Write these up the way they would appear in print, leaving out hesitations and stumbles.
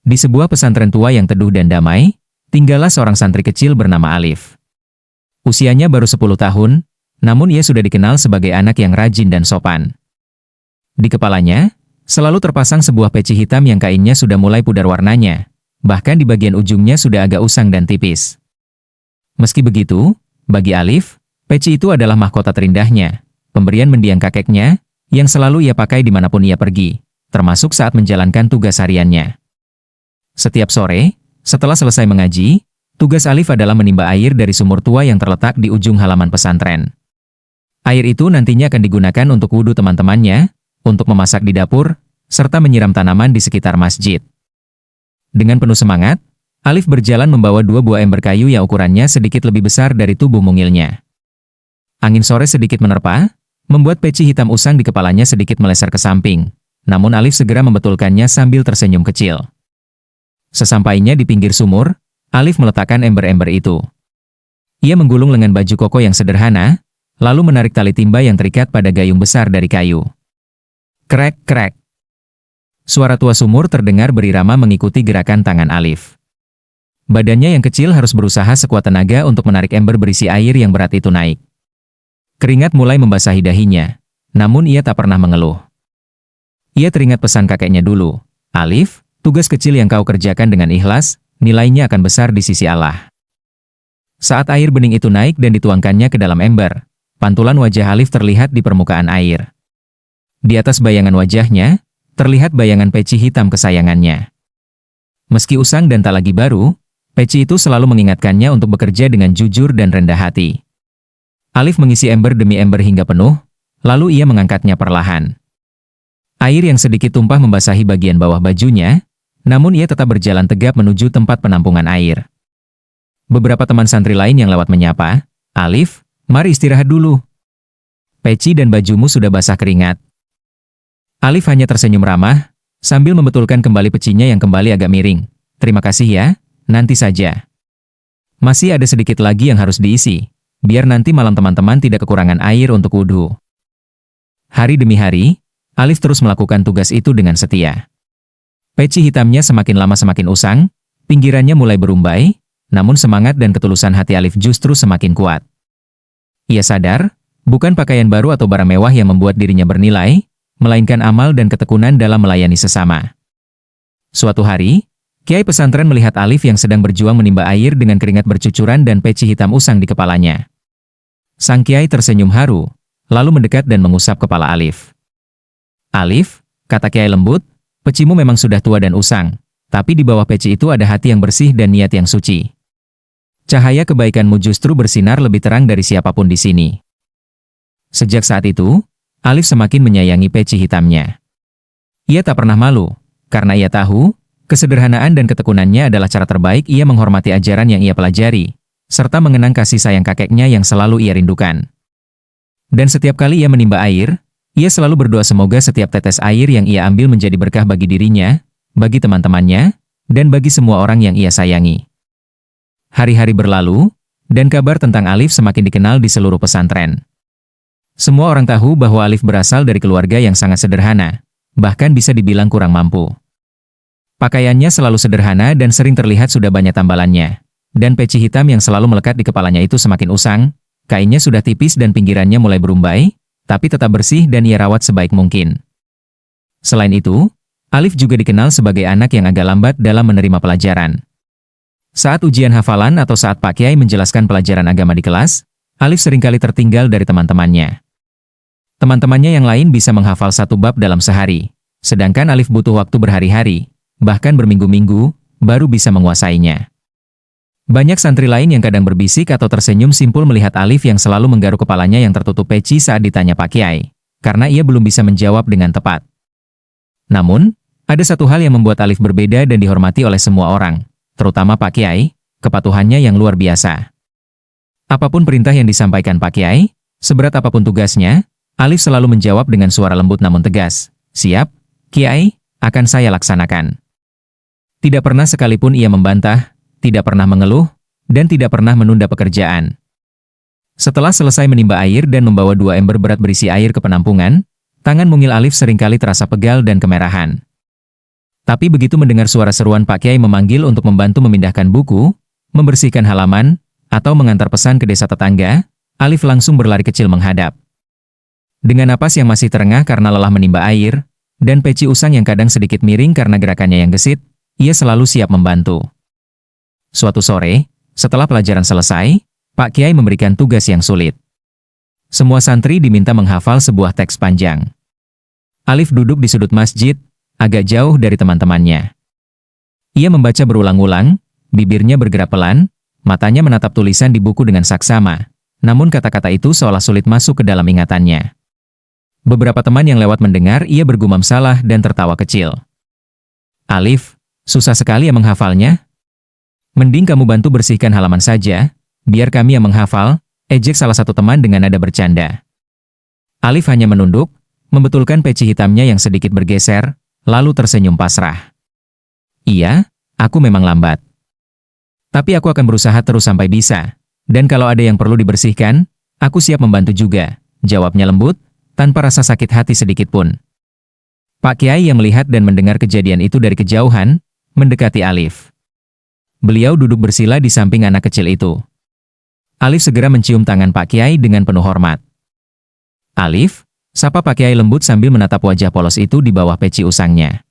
Di sebuah pesantren tua yang teduh dan damai, tinggallah seorang santri kecil bernama Alif. Usianya baru 10 tahun, namun ia sudah dikenal sebagai anak yang rajin dan sopan. Di kepalanya, selalu terpasang sebuah peci hitam yang kainnya sudah mulai pudar warnanya, bahkan di bagian ujungnya sudah agak usang dan tipis. Meski begitu, bagi Alif, peci itu adalah mahkota terindahnya, pemberian mendiang kakeknya, yang selalu ia pakai dimanapun ia pergi, termasuk saat menjalankan tugas hariannya. Setiap sore, setelah selesai mengaji, tugas Alif adalah menimba air dari sumur tua yang terletak di ujung halaman pesantren. Air itu nantinya akan digunakan untuk wudhu teman-temannya, untuk memasak di dapur, serta menyiram tanaman di sekitar masjid. Dengan penuh semangat, Alif berjalan membawa 2 buah ember kayu yang ukurannya sedikit lebih besar dari tubuh mungilnya. Angin sore sedikit menerpa, membuat peci hitam usang di kepalanya sedikit meleser ke samping, namun Alif segera membetulkannya sambil tersenyum kecil. Sesampainya di pinggir sumur, Alif meletakkan ember-ember itu. Ia menggulung lengan baju koko yang sederhana, lalu menarik tali timba yang terikat pada gayung besar dari kayu. Krek, krek. Suara tua sumur terdengar berirama mengikuti gerakan tangan Alif. Badannya yang kecil harus berusaha sekuat tenaga untuk menarik ember berisi air yang berat itu naik. Keringat mulai membasahi dahinya, namun ia tak pernah mengeluh. Ia teringat pesan kakeknya dulu, Alif, tugas kecil yang kau kerjakan dengan ikhlas, nilainya akan besar di sisi Allah. Saat air bening itu naik dan dituangkannya ke dalam ember, pantulan wajah Alif terlihat di permukaan air. Di atas bayangan wajahnya, terlihat bayangan peci hitam kesayangannya. Meski usang dan tak lagi baru, peci itu selalu mengingatkannya untuk bekerja dengan jujur dan rendah hati. Alif mengisi ember demi ember hingga penuh, lalu ia mengangkatnya perlahan. Air yang sedikit tumpah membasahi bagian bawah bajunya, namun ia tetap berjalan tegap menuju tempat penampungan air. Beberapa teman santri lain yang lewat menyapa, Alif, mari istirahat dulu. Peci dan bajumu sudah basah keringat. Alif hanya tersenyum ramah, sambil membetulkan kembali pecinya yang kembali agak miring. Terima kasih ya, nanti saja. Masih ada sedikit lagi yang harus diisi, biar nanti malam teman-teman tidak kekurangan air untuk wudhu. Hari demi hari, Alif terus melakukan tugas itu dengan setia. Peci hitamnya semakin lama semakin usang, pinggirannya mulai berumbai, namun semangat dan ketulusan hati Alif justru semakin kuat. Ia sadar, bukan pakaian baru atau barang mewah yang membuat dirinya bernilai, melainkan amal dan ketekunan dalam melayani sesama. Suatu hari, kiai pesantren melihat Alif yang sedang berjuang menimba air dengan keringat bercucuran dan peci hitam usang di kepalanya. Sang kiai tersenyum haru, lalu mendekat dan mengusap kepala Alif. Alif, kata kiai lembut, pecimu memang sudah tua dan usang, tapi di bawah peci itu ada hati yang bersih dan niat yang suci. Cahaya kebaikanmu justru bersinar lebih terang dari siapapun di sini. Sejak saat itu, Alif semakin menyayangi peci hitamnya. Ia tak pernah malu, karena ia tahu, kesederhanaan dan ketekunannya adalah cara terbaik ia menghormati ajaran yang ia pelajari, serta mengenang kasih sayang kakeknya yang selalu ia rindukan. Dan setiap kali ia menimba air, ia selalu berdoa semoga setiap tetes air yang ia ambil menjadi berkah bagi dirinya, bagi teman-temannya, dan bagi semua orang yang ia sayangi. Hari-hari berlalu, dan kabar tentang Alif semakin dikenal di seluruh pesantren. Semua orang tahu bahwa Alif berasal dari keluarga yang sangat sederhana, bahkan bisa dibilang kurang mampu. Pakaiannya selalu sederhana dan sering terlihat sudah banyak tambalannya, dan peci hitam yang selalu melekat di kepalanya itu semakin usang, kainnya sudah tipis dan pinggirannya mulai berumbai, tapi tetap bersih dan ia rawat sebaik mungkin. Selain itu, Alif juga dikenal sebagai anak yang agak lambat dalam menerima pelajaran. Saat ujian hafalan atau saat Pak Kiai menjelaskan pelajaran agama di kelas, Alif seringkali tertinggal dari teman-temannya. Teman-temannya yang lain bisa menghafal 1 bab dalam sehari, sedangkan Alif butuh waktu berhari-hari, bahkan berminggu-minggu, baru bisa menguasainya. Banyak santri lain yang kadang berbisik atau tersenyum simpul melihat Alif yang selalu menggaruk kepalanya yang tertutup peci saat ditanya Pak Kiai, karena ia belum bisa menjawab dengan tepat. Namun, ada satu hal yang membuat Alif berbeda dan dihormati oleh semua orang, terutama Pak Kiai, kepatuhannya yang luar biasa. Apapun perintah yang disampaikan Pak Kiai, seberat apapun tugasnya, Alif selalu menjawab dengan suara lembut namun tegas, "Siap, Kiai, akan saya laksanakan." Tidak pernah sekalipun ia membantah, tidak pernah mengeluh, dan tidak pernah menunda pekerjaan. Setelah selesai menimba air dan membawa 2 ember berat berisi air ke penampungan, tangan mungil Alif seringkali terasa pegal dan kemerahan. Tapi begitu mendengar suara seruan Pak Kiai memanggil untuk membantu memindahkan buku, membersihkan halaman, atau mengantar pesan ke desa tetangga, Alif langsung berlari kecil menghadap. Dengan napas yang masih terengah karena lelah menimba air, dan peci usang yang kadang sedikit miring karena gerakannya yang gesit, ia selalu siap membantu. Suatu sore, setelah pelajaran selesai, Pak Kiai memberikan tugas yang sulit. Semua santri diminta menghafal sebuah teks panjang. Alif duduk di sudut masjid, agak jauh dari teman-temannya. Ia membaca berulang-ulang, bibirnya bergerak pelan, matanya menatap tulisan di buku dengan saksama, namun kata-kata itu seolah sulit masuk ke dalam ingatannya. Beberapa teman yang lewat mendengar ia bergumam salah dan tertawa kecil. "Alif, susah sekali ya menghafalnya. Mending kamu bantu bersihkan halaman saja, biar kami yang menghafal," ejek salah satu teman dengan nada bercanda. Alif hanya menunduk, membetulkan peci hitamnya yang sedikit bergeser, lalu tersenyum pasrah. "Iya, aku memang lambat. Tapi aku akan berusaha terus sampai bisa. Dan kalau ada yang perlu dibersihkan, aku siap membantu juga," jawabnya lembut, tanpa rasa sakit hati sedikit pun. Pak Kiai yang melihat dan mendengar kejadian itu dari kejauhan, mendekati Alif. Beliau duduk bersila di samping anak kecil itu. Alif segera mencium tangan Pak Kiai dengan penuh hormat. "Alif," sapa Pak Kiai lembut sambil menatap wajah polos itu di bawah peci usangnya.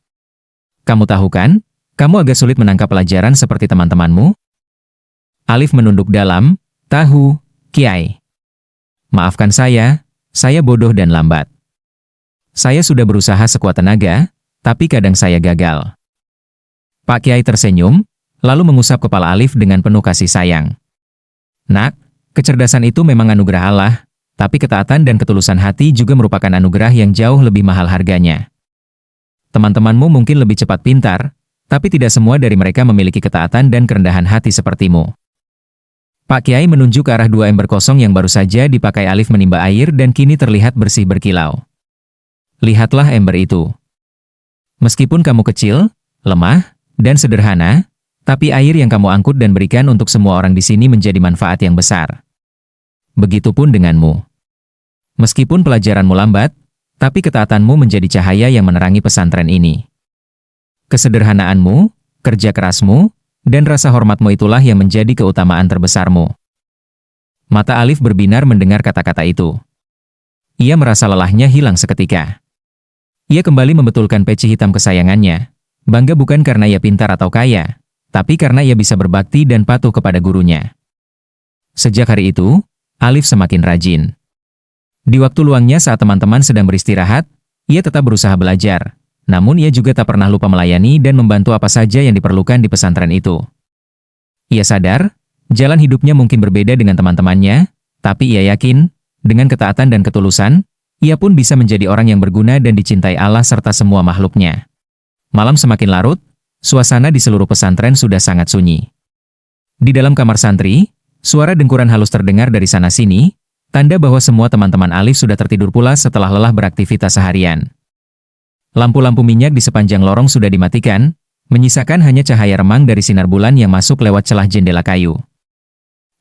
"Kamu tahu kan, kamu agak sulit menangkap pelajaran seperti teman-temanmu?" Alif menunduk dalam, "Tahu, Kiai. Maafkan saya bodoh dan lambat. Saya sudah berusaha sekuat tenaga, tapi kadang saya gagal." Pak Kiai tersenyum, lalu mengusap kepala Alif dengan penuh kasih sayang. "Nak, kecerdasan itu memang anugerah Allah, tapi ketaatan dan ketulusan hati juga merupakan anugerah yang jauh lebih mahal harganya. Teman-temanmu mungkin lebih cepat pintar, tapi tidak semua dari mereka memiliki ketaatan dan kerendahan hati sepertimu." Pak Kiai menunjuk ke arah dua ember kosong yang baru saja dipakai Alif menimba air dan kini terlihat bersih berkilau. "Lihatlah ember itu. Meskipun kamu kecil, lemah, dan sederhana, tapi air yang kamu angkut dan berikan untuk semua orang di sini menjadi manfaat yang besar. Begitupun denganmu. Meskipun pelajaranmu lambat, tapi ketaatanmu menjadi cahaya yang menerangi pesantren ini. Kesederhanaanmu, kerja kerasmu, dan rasa hormatmu itulah yang menjadi keutamaan terbesarmu." Mata Alif berbinar mendengar kata-kata itu. Ia merasa lelahnya hilang seketika. Ia kembali membetulkan peci hitam kesayangannya, bangga bukan karena ia pintar atau kaya, tapi karena ia bisa berbakti dan patuh kepada gurunya. Sejak hari itu, Alif semakin rajin. Di waktu luangnya saat teman-teman sedang beristirahat, ia tetap berusaha belajar. Namun ia juga tak pernah lupa melayani dan membantu apa saja yang diperlukan di pesantren itu. Ia sadar, jalan hidupnya mungkin berbeda dengan teman-temannya, tapi ia yakin, dengan ketaatan dan ketulusan, ia pun bisa menjadi orang yang berguna dan dicintai Allah serta semua makhluknya. Malam semakin larut, suasana di seluruh pesantren sudah sangat sunyi. Di dalam kamar santri, suara dengkuran halus terdengar dari sana-sini, tanda bahwa semua teman-teman Alif sudah tertidur pula setelah lelah beraktivitas seharian. Lampu-lampu minyak di sepanjang lorong sudah dimatikan, menyisakan hanya cahaya remang dari sinar bulan yang masuk lewat celah jendela kayu.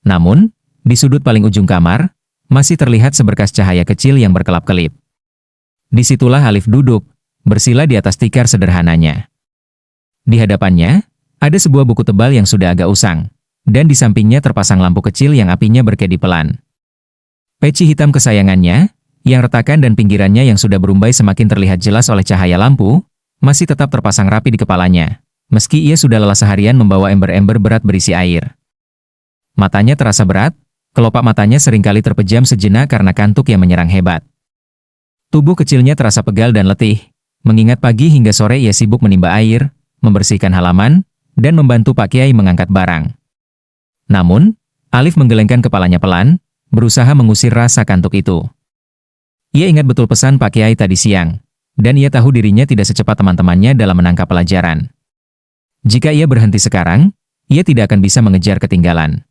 Namun, di sudut paling ujung kamar, masih terlihat seberkas cahaya kecil yang berkelap-kelip. Disitulah Alif duduk, bersila di atas tikar sederhananya. Di hadapannya, ada sebuah buku tebal yang sudah agak usang, dan di sampingnya terpasang lampu kecil yang apinya berkedip pelan. Peci hitam kesayangannya, yang retakan dan pinggirannya yang sudah berumbai semakin terlihat jelas oleh cahaya lampu, masih tetap terpasang rapi di kepalanya, meski ia sudah lelah seharian membawa ember-ember berat berisi air. Matanya terasa berat, kelopak matanya seringkali terpejam sejenak karena kantuk yang menyerang hebat. Tubuh kecilnya terasa pegal dan letih, mengingat pagi hingga sore ia sibuk menimba air, membersihkan halaman, dan membantu Pak Kiai mengangkat barang. Namun, Alif menggelengkan kepalanya pelan, berusaha mengusir rasa kantuk itu. Ia ingat betul pesan Pak Kiai tadi siang, dan ia tahu dirinya tidak secepat teman-temannya dalam menangkap pelajaran. Jika ia berhenti sekarang, ia tidak akan bisa mengejar ketinggalan.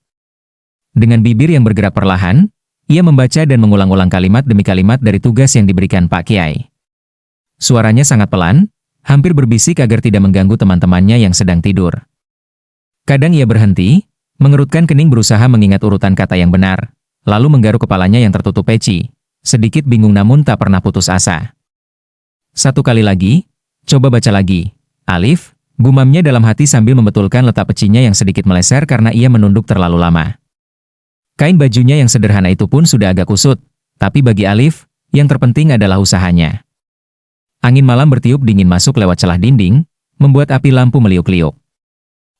Dengan bibir yang bergerak perlahan, ia membaca dan mengulang-ulang kalimat demi kalimat dari tugas yang diberikan Pak Kiai. Suaranya sangat pelan, hampir berbisik agar tidak mengganggu teman-temannya yang sedang tidur. Kadang ia berhenti, mengerutkan kening berusaha mengingat urutan kata yang benar, lalu menggaruk kepalanya yang tertutup peci. Sedikit bingung namun tak pernah putus asa. Satu kali lagi, coba baca lagi, Alif, gumamnya dalam hati sambil membetulkan letak pecinya yang sedikit meleser karena ia menunduk terlalu lama. Kain bajunya yang sederhana itu pun sudah agak kusut, tapi bagi Alif, yang terpenting adalah usahanya. Angin malam bertiup dingin masuk lewat celah dinding, membuat api lampu meliuk-liuk.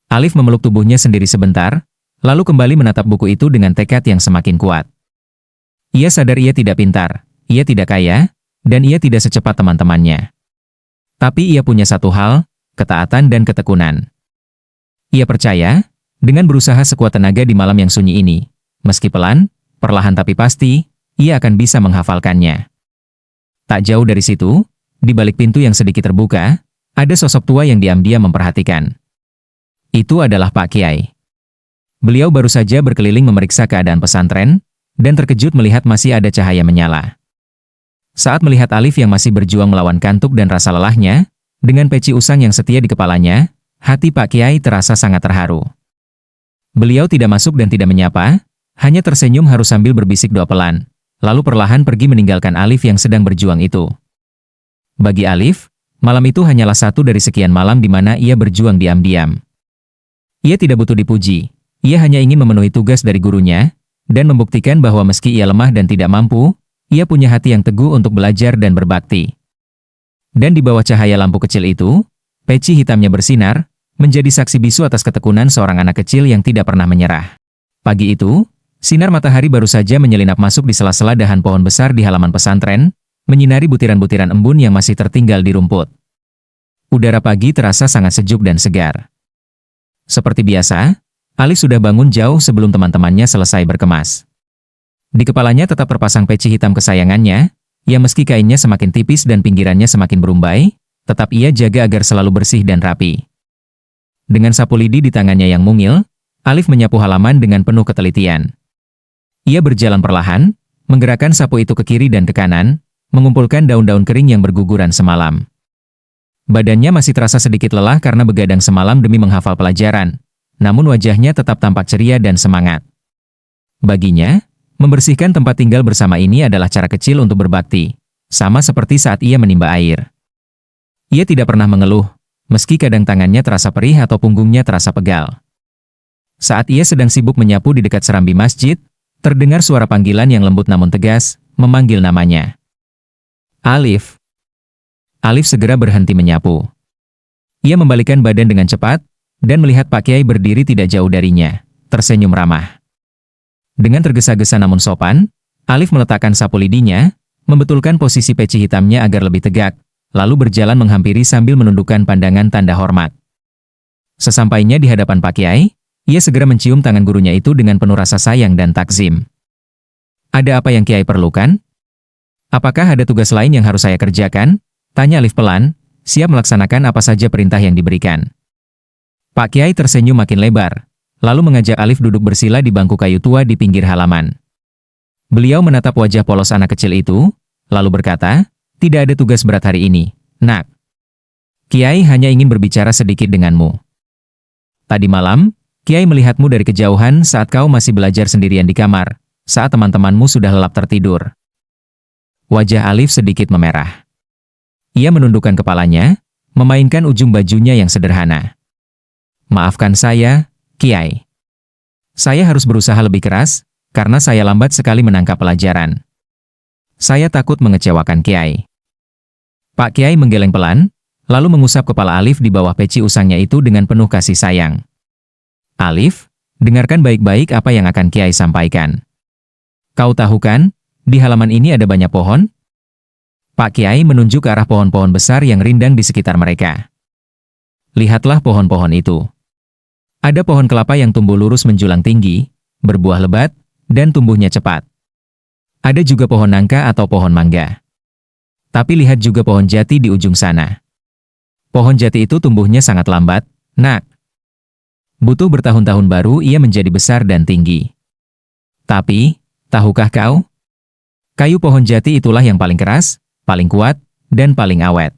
Alif memeluk tubuhnya sendiri sebentar, lalu kembali menatap buku itu dengan tekad yang semakin kuat. Ia sadar ia tidak pintar, ia tidak kaya, dan ia tidak secepat teman-temannya. Tapi ia punya satu hal, ketaatan dan ketekunan. Ia percaya, dengan berusaha sekuat tenaga di malam yang sunyi ini, meski pelan, perlahan tapi pasti, ia akan bisa menghafalkannya. Tak jauh dari situ, di balik pintu yang sedikit terbuka, ada sosok tua yang diam-diam memperhatikan. Itu adalah Pak Kiai. Beliau baru saja berkeliling memeriksa keadaan pesantren, dan terkejut melihat masih ada cahaya menyala. Saat melihat Alif yang masih berjuang melawan kantuk dan rasa lelahnya, dengan peci usang yang setia di kepalanya, hati Pak Kiai terasa sangat terharu. Beliau tidak masuk dan tidak menyapa, hanya tersenyum haru sambil berbisik doa pelan, lalu perlahan pergi meninggalkan Alif yang sedang berjuang itu. Bagi Alif, malam itu hanyalah satu dari sekian malam di mana ia berjuang diam-diam. Ia tidak butuh dipuji, ia hanya ingin memenuhi tugas dari gurunya, dan membuktikan bahwa meski ia lemah dan tidak mampu, ia punya hati yang teguh untuk belajar dan berbakti. Dan di bawah cahaya lampu kecil itu, peci hitamnya bersinar, menjadi saksi bisu atas ketekunan seorang anak kecil yang tidak pernah menyerah. Pagi itu, sinar matahari baru saja menyelinap masuk di sela-sela dahan pohon besar di halaman pesantren, menyinari butiran-butiran embun yang masih tertinggal di rumput. Udara pagi terasa sangat sejuk dan segar. Seperti biasa, Alif sudah bangun jauh sebelum teman-temannya selesai berkemas. Di kepalanya tetap terpasang peci hitam kesayangannya, yang meski kainnya semakin tipis dan pinggirannya semakin berumbai, tetap ia jaga agar selalu bersih dan rapi. Dengan sapu lidi di tangannya yang mungil, Alif menyapu halaman dengan penuh ketelitian. Ia berjalan perlahan, menggerakkan sapu itu ke kiri dan ke kanan, mengumpulkan daun-daun kering yang berguguran semalam. Badannya masih terasa sedikit lelah karena begadang semalam demi menghafal pelajaran, namun wajahnya tetap tampak ceria dan semangat. Baginya, membersihkan tempat tinggal bersama ini adalah cara kecil untuk berbakti, sama seperti saat ia menimba air. Ia tidak pernah mengeluh, meski kadang tangannya terasa perih atau punggungnya terasa pegal. Saat ia sedang sibuk menyapu di dekat serambi masjid, terdengar suara panggilan yang lembut namun tegas, memanggil namanya. Alif. Alif segera berhenti menyapu. Ia membalikkan badan dengan cepat, dan melihat Pak Kiai berdiri tidak jauh darinya, tersenyum ramah. Dengan tergesa-gesa namun sopan, Alif meletakkan sapu lidinya, membetulkan posisi peci hitamnya agar lebih tegak, lalu berjalan menghampiri sambil menundukkan pandangan tanda hormat. Sesampainya di hadapan Pak Kiai, ia segera mencium tangan gurunya itu dengan penuh rasa sayang dan takzim. Ada apa yang Kiai perlukan? Apakah ada tugas lain yang harus saya kerjakan? Tanya Alif pelan, siap melaksanakan apa saja perintah yang diberikan. Pak Kiai tersenyum makin lebar, lalu mengajak Alif duduk bersila di bangku kayu tua di pinggir halaman. Beliau menatap wajah polos anak kecil itu, lalu berkata, tidak ada tugas berat hari ini, nak. Kiai hanya ingin berbicara sedikit denganmu. Tadi malam, Kiai melihatmu dari kejauhan saat kau masih belajar sendirian di kamar, saat teman-temanmu sudah lelap tertidur. Wajah Alif sedikit memerah. Ia menundukkan kepalanya, memainkan ujung bajunya yang sederhana. Maafkan saya, Kiai. Saya harus berusaha lebih keras, karena saya lambat sekali menangkap pelajaran. Saya takut mengecewakan Kiai. Pak Kiai menggeleng pelan, lalu mengusap kepala Alif di bawah peci usangnya itu dengan penuh kasih sayang. Alif, dengarkan baik-baik apa yang akan Kiai sampaikan. Kau tahu kan, di halaman ini ada banyak pohon? Pak Kiai menunjuk ke arah pohon-pohon besar yang rindang di sekitar mereka. Lihatlah pohon-pohon itu. Ada pohon kelapa yang tumbuh lurus menjulang tinggi, berbuah lebat, dan tumbuhnya cepat. Ada juga pohon nangka atau pohon mangga. Tapi lihat juga pohon jati di ujung sana. Pohon jati itu tumbuhnya sangat lambat, nak. Butuh bertahun-tahun baru ia menjadi besar dan tinggi. Tapi, tahukah kau? Kayu pohon jati itulah yang paling keras, paling kuat, dan paling awet.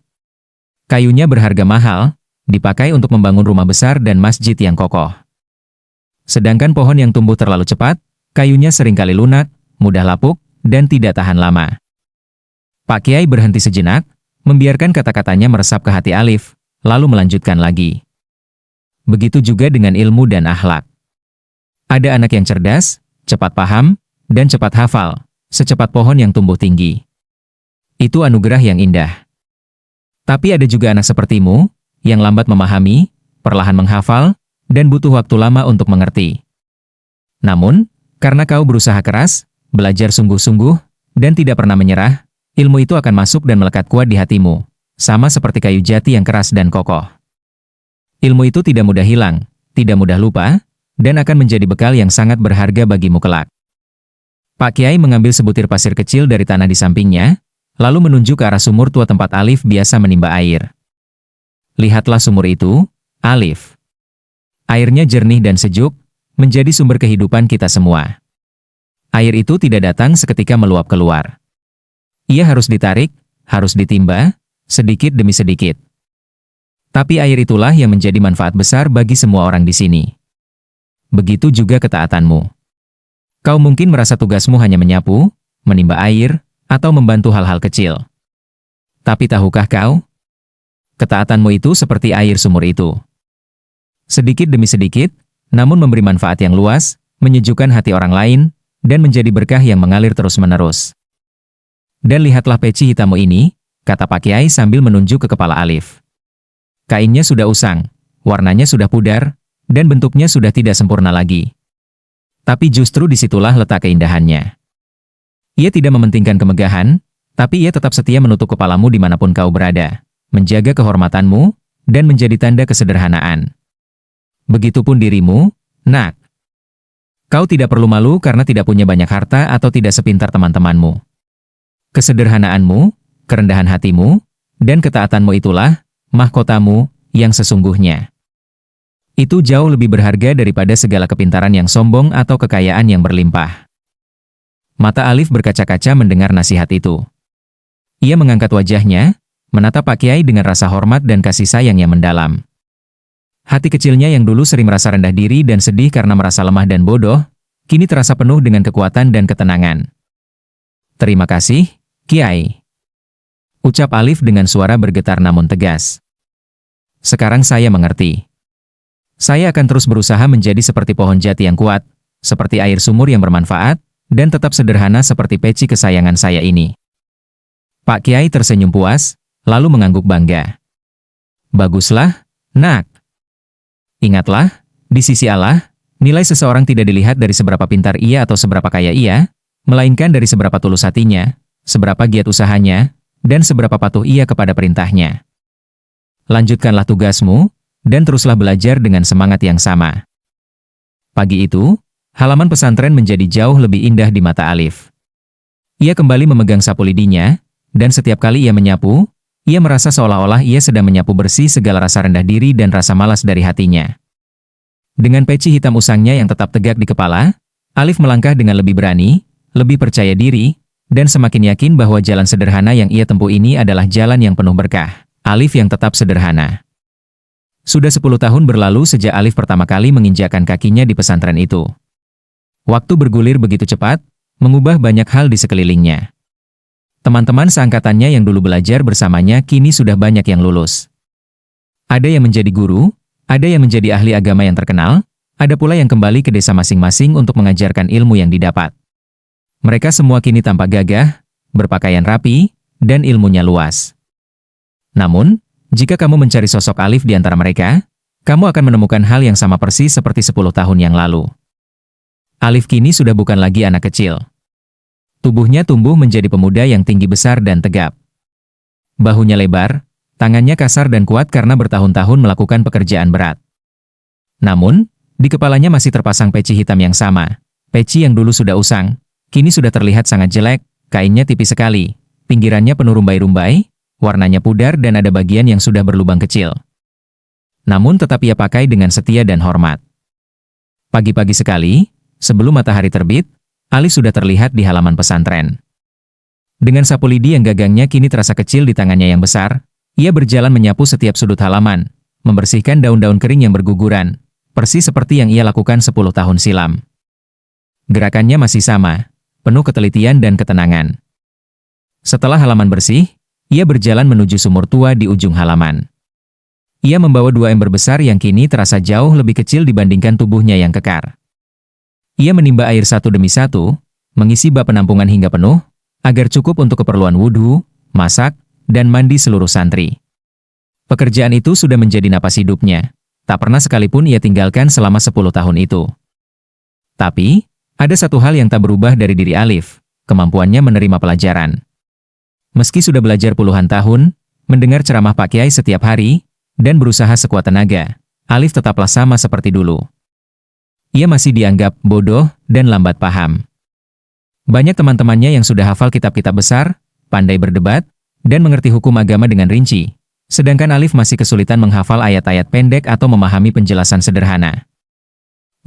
Kayunya berharga mahal, dipakai untuk membangun rumah besar dan masjid yang kokoh. Sedangkan pohon yang tumbuh terlalu cepat, kayunya seringkali lunak, mudah lapuk, dan tidak tahan lama. Pak Kiai berhenti sejenak, membiarkan kata-katanya meresap ke hati Alif, lalu melanjutkan lagi. Begitu juga dengan ilmu dan akhlak. Ada anak yang cerdas, cepat paham, dan cepat hafal, secepat pohon yang tumbuh tinggi. Itu anugerah yang indah. Tapi ada juga anak sepertimu, yang lambat memahami, perlahan menghafal, dan butuh waktu lama untuk mengerti. Namun, karena kau berusaha keras, belajar sungguh-sungguh, dan tidak pernah menyerah, ilmu itu akan masuk dan melekat kuat di hatimu, sama seperti kayu jati yang keras dan kokoh. Ilmu itu tidak mudah hilang, tidak mudah lupa, dan akan menjadi bekal yang sangat berharga bagimu kelak. Pak Kiai mengambil sebutir pasir kecil dari tanah di sampingnya, lalu menunjuk ke arah sumur tua tempat Alif biasa menimba air. Lihatlah sumur itu, Alif. Airnya jernih dan sejuk, menjadi sumber kehidupan kita semua. Air itu tidak datang seketika meluap keluar. Ia harus ditarik, harus ditimba, sedikit demi sedikit. Tapi air itulah yang menjadi manfaat besar bagi semua orang di sini. Begitu juga ketaatanmu. Kau mungkin merasa tugasmu hanya menyapu, menimba air, atau membantu hal-hal kecil. Tapi tahukah kau? Ketaatanmu itu seperti air sumur itu. Sedikit demi sedikit, namun memberi manfaat yang luas, menyejukkan hati orang lain, dan menjadi berkah yang mengalir terus-menerus. Dan lihatlah peci hitammu ini, kata Pak Kiai sambil menunjuk ke kepala Alif. Kainnya sudah usang, warnanya sudah pudar, dan bentuknya sudah tidak sempurna lagi. Tapi justru disitulah letak keindahannya. Ia tidak mementingkan kemegahan, tapi ia tetap setia menutup kepalamu dimanapun kau berada, menjaga kehormatanmu, dan menjadi tanda kesederhanaan. Begitupun dirimu, Nak. Kau tidak perlu malu karena tidak punya banyak harta atau tidak sepintar teman-temanmu. Kesederhanaanmu, kerendahan hatimu, dan ketaatanmu itulah mahkotamu yang sesungguhnya. Itu jauh lebih berharga daripada segala kepintaran yang sombong atau kekayaan yang berlimpah. Mata Alif berkaca-kaca mendengar nasihat itu. Ia mengangkat wajahnya, menatap Pak Kiai dengan rasa hormat dan kasih sayang yang mendalam. Hati kecilnya yang dulu sering merasa rendah diri dan sedih karena merasa lemah dan bodoh, kini terasa penuh dengan kekuatan dan ketenangan. Terima kasih, Kiai. Ucap Alif dengan suara bergetar namun tegas. Sekarang saya mengerti. Saya akan terus berusaha menjadi seperti pohon jati yang kuat, seperti air sumur yang bermanfaat, dan tetap sederhana seperti peci kesayangan saya ini. Pak Kiai tersenyum puas, lalu mengangguk bangga. Baguslah, Nak. Ingatlah, di sisi Allah, nilai seseorang tidak dilihat dari seberapa pintar ia atau seberapa kaya ia, melainkan dari seberapa tulus hatinya, seberapa giat usahanya, dan seberapa patuh ia kepada perintahnya. Lanjutkanlah tugasmu, dan teruslah belajar dengan semangat yang sama. Pagi itu, halaman pesantren menjadi jauh lebih indah di mata Alif. Ia kembali memegang sapu lidinya, dan setiap kali ia menyapu, ia merasa seolah-olah ia sedang menyapu bersih segala rasa rendah diri dan rasa malas dari hatinya. Dengan peci hitam usangnya yang tetap tegak di kepala, Alif melangkah dengan lebih berani, lebih percaya diri, dan semakin yakin bahwa jalan sederhana yang ia tempuh ini adalah jalan yang penuh berkah. Alif yang tetap sederhana. Sudah 10 tahun berlalu sejak Alif pertama kali menginjakkan kakinya di pesantren itu. Waktu bergulir begitu cepat, mengubah banyak hal di sekelilingnya. Teman-teman seangkatannya yang dulu belajar bersamanya kini sudah banyak yang lulus. Ada yang menjadi guru, ada yang menjadi ahli agama yang terkenal, ada pula yang kembali ke desa masing-masing untuk mengajarkan ilmu yang didapat. Mereka semua kini tampak gagah, berpakaian rapi, dan ilmunya luas. Namun, jika kamu mencari sosok Alif di antara mereka, kamu akan menemukan hal yang sama persis seperti 10 tahun yang lalu. Alif kini sudah bukan lagi anak kecil. Tubuhnya tumbuh menjadi pemuda yang tinggi besar dan tegap. Bahunya lebar, tangannya kasar dan kuat karena bertahun-tahun melakukan pekerjaan berat. Namun, di kepalanya masih terpasang peci hitam yang sama. Peci yang dulu sudah usang, kini sudah terlihat sangat jelek, kainnya tipis sekali, pinggirannya penuh rumbai-rumbai, warnanya pudar dan ada bagian yang sudah berlubang kecil. Namun tetap ia pakai dengan setia dan hormat. Pagi-pagi sekali, sebelum matahari terbit, Alif sudah terlihat di halaman pesantren. Dengan sapu lidi yang gagangnya kini terasa kecil di tangannya yang besar, ia berjalan menyapu setiap sudut halaman, membersihkan daun-daun kering yang berguguran, persis seperti yang ia lakukan 10 tahun silam. Gerakannya masih sama, penuh ketelitian dan ketenangan. Setelah halaman bersih, ia berjalan menuju sumur tua di ujung halaman. Ia membawa 2 ember besar yang kini terasa jauh lebih kecil dibandingkan tubuhnya yang kekar. Ia menimba air satu demi satu, mengisi bak penampungan hingga penuh, agar cukup untuk keperluan wudhu, masak, dan mandi seluruh santri. Pekerjaan itu sudah menjadi napas hidupnya. Tak pernah sekalipun ia tinggalkan selama 10 tahun itu. Tapi, ada satu hal yang tak berubah dari diri Alif, kemampuannya menerima pelajaran. Meski sudah belajar puluhan tahun, mendengar ceramah Pak Kiai setiap hari, dan berusaha sekuat tenaga, Alif tetaplah sama seperti dulu. Ia masih dianggap bodoh dan lambat paham. Banyak teman-temannya yang sudah hafal kitab-kitab besar, pandai berdebat, dan mengerti hukum agama dengan rinci, sedangkan Alif masih kesulitan menghafal ayat-ayat pendek atau memahami penjelasan sederhana.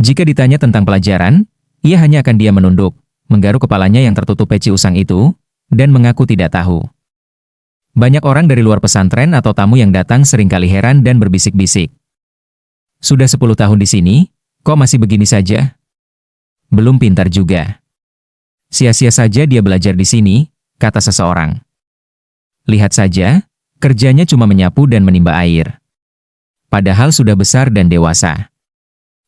Jika ditanya tentang pelajaran, ia hanya akan diam menunduk, menggaruk kepalanya yang tertutup peci usang itu, dan mengaku tidak tahu. Banyak orang dari luar pesantren atau tamu yang datang seringkali heran dan berbisik-bisik. Sudah 10 tahun di sini, kok masih begini saja? Belum pintar juga. Sia-sia saja dia belajar di sini, kata seseorang. Lihat saja, kerjanya cuma menyapu dan menimba air. Padahal sudah besar dan dewasa.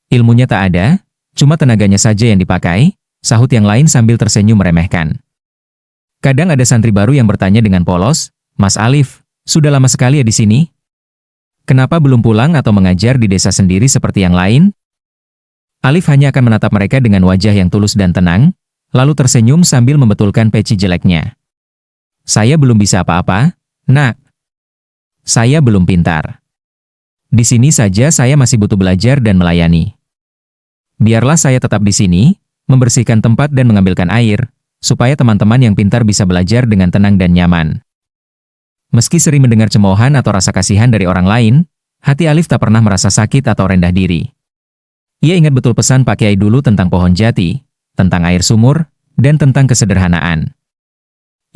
Ilmunya tak ada, cuma tenaganya saja yang dipakai, sahut yang lain sambil tersenyum meremehkan. Kadang ada santri baru yang bertanya dengan polos, "Mas Alif, sudah lama sekali ya di sini? Kenapa belum pulang atau mengajar di desa sendiri seperti yang lain?" Alif hanya akan menatap mereka dengan wajah yang tulus dan tenang, lalu tersenyum sambil membetulkan peci jeleknya. "Saya belum bisa apa-apa, Nak. Saya belum pintar. Di sini saja saya masih butuh belajar dan melayani. Biarlah saya tetap di sini, membersihkan tempat dan mengambilkan air, supaya teman-teman yang pintar bisa belajar dengan tenang dan nyaman." Meski sering mendengar cemoohan atau rasa kasihan dari orang lain, hati Alif tak pernah merasa sakit atau rendah diri. Ia ingat betul pesan Pak Kiai dulu tentang pohon jati, tentang air sumur, dan tentang kesederhanaan.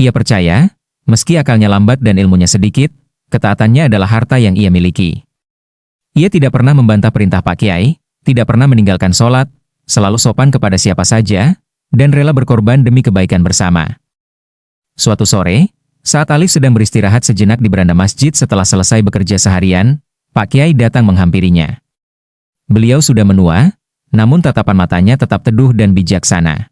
Ia percaya, meski akalnya lambat dan ilmunya sedikit, ketaatannya adalah harta yang ia miliki. Ia tidak pernah membantah perintah Pak Kiai, tidak pernah meninggalkan sholat, selalu sopan kepada siapa saja, dan rela berkorban demi kebaikan bersama. Suatu sore, saat Alif sedang beristirahat sejenak di beranda masjid setelah selesai bekerja seharian, Pak Kiai datang menghampirinya. Beliau sudah menua, namun tatapan matanya tetap teduh dan bijaksana.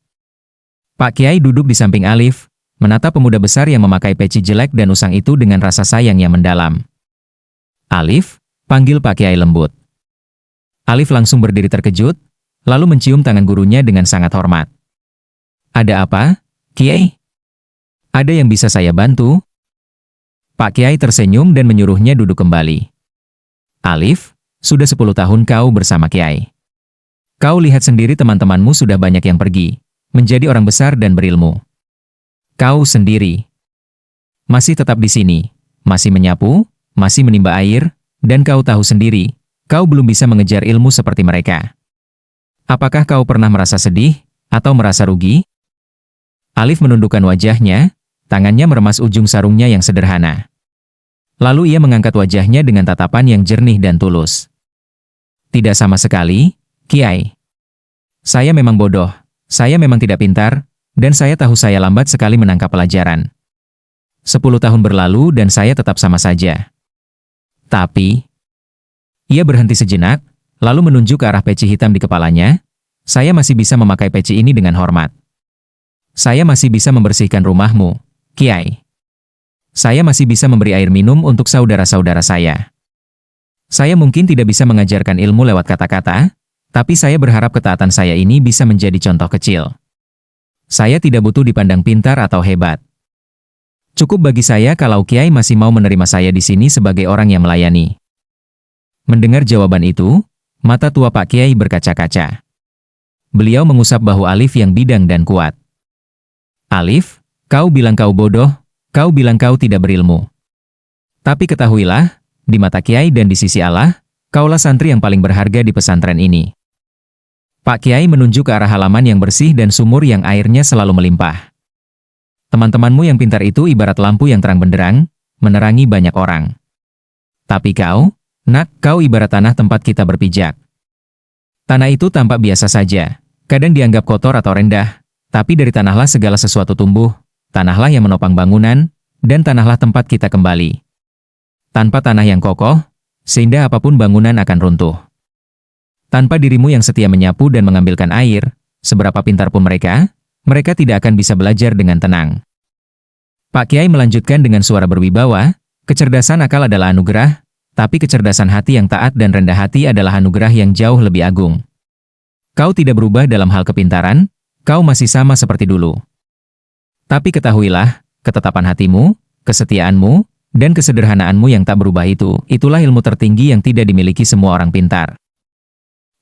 Pak Kiai duduk di samping Alif, menatap pemuda besar yang memakai peci jelek dan usang itu dengan rasa sayang yang mendalam. "Alif," panggil Pak Kiai lembut. Alif langsung berdiri terkejut, lalu mencium tangan gurunya dengan sangat hormat. "Ada apa, Kiai? Ada yang bisa saya bantu?" Pak Kiai tersenyum dan menyuruhnya duduk kembali. "Alif, sudah 10 tahun kau bersama Kiai. Kau lihat sendiri teman-temanmu sudah banyak yang pergi, menjadi orang besar dan berilmu. Kau sendiri masih tetap di sini, masih menyapu, masih menimba air, dan kau tahu sendiri, kau belum bisa mengejar ilmu seperti mereka. Apakah kau pernah merasa sedih atau merasa rugi?" Alif menundukkan wajahnya, tangannya meremas ujung sarungnya yang sederhana. Lalu ia mengangkat wajahnya dengan tatapan yang jernih dan tulus. "Tidak sama sekali, Kiai. Saya memang bodoh, saya memang tidak pintar, dan saya tahu saya lambat sekali menangkap pelajaran. 10 tahun berlalu dan saya tetap sama saja. Tapi..." Ia berhenti sejenak, lalu menunjuk ke arah peci hitam di kepalanya. "Saya masih bisa memakai peci ini dengan hormat. Saya masih bisa membersihkan rumahmu, Kiai. Saya masih bisa memberi air minum untuk saudara-saudara saya. Saya mungkin tidak bisa mengajarkan ilmu lewat kata-kata, tapi saya berharap ketaatan saya ini bisa menjadi contoh kecil. Saya tidak butuh dipandang pintar atau hebat. Cukup bagi saya kalau Kiai masih mau menerima saya di sini sebagai orang yang melayani." Mendengar jawaban itu, mata tua Pak Kiai berkaca-kaca. Beliau mengusap bahu Alif yang bidang dan kuat. "Alif, kau bilang kau bodoh, kau bilang kau tidak berilmu. Tapi ketahuilah, di mata Kiai dan di sisi Allah, kaulah santri yang paling berharga di pesantren ini." Pak Kiai menunjuk ke arah halaman yang bersih dan sumur yang airnya selalu melimpah. "Teman-temanmu yang pintar itu ibarat lampu yang terang benderang, menerangi banyak orang. Tapi kau, Nak, kau ibarat tanah tempat kita berpijak. Tanah itu tampak biasa saja, kadang dianggap kotor atau rendah, tapi dari tanahlah segala sesuatu tumbuh, tanahlah yang menopang bangunan, dan tanahlah tempat kita kembali. Tanpa tanah yang kokoh, seindah apapun bangunan akan runtuh. Tanpa dirimu yang setia menyapu dan mengambilkan air, seberapa pintar pun mereka, mereka tidak akan bisa belajar dengan tenang. Pak Kiai melanjutkan dengan suara berwibawa, kecerdasan akal adalah anugerah, tapi kecerdasan hati yang taat dan rendah hati adalah anugerah yang jauh lebih agung. Kau tidak berubah dalam hal kepintaran, kau masih sama seperti dulu. Tapi ketahuilah, ketetapan hatimu, kesetiaanmu, dan kesederhanaanmu yang tak berubah itulah ilmu tertinggi yang tidak dimiliki semua orang pintar.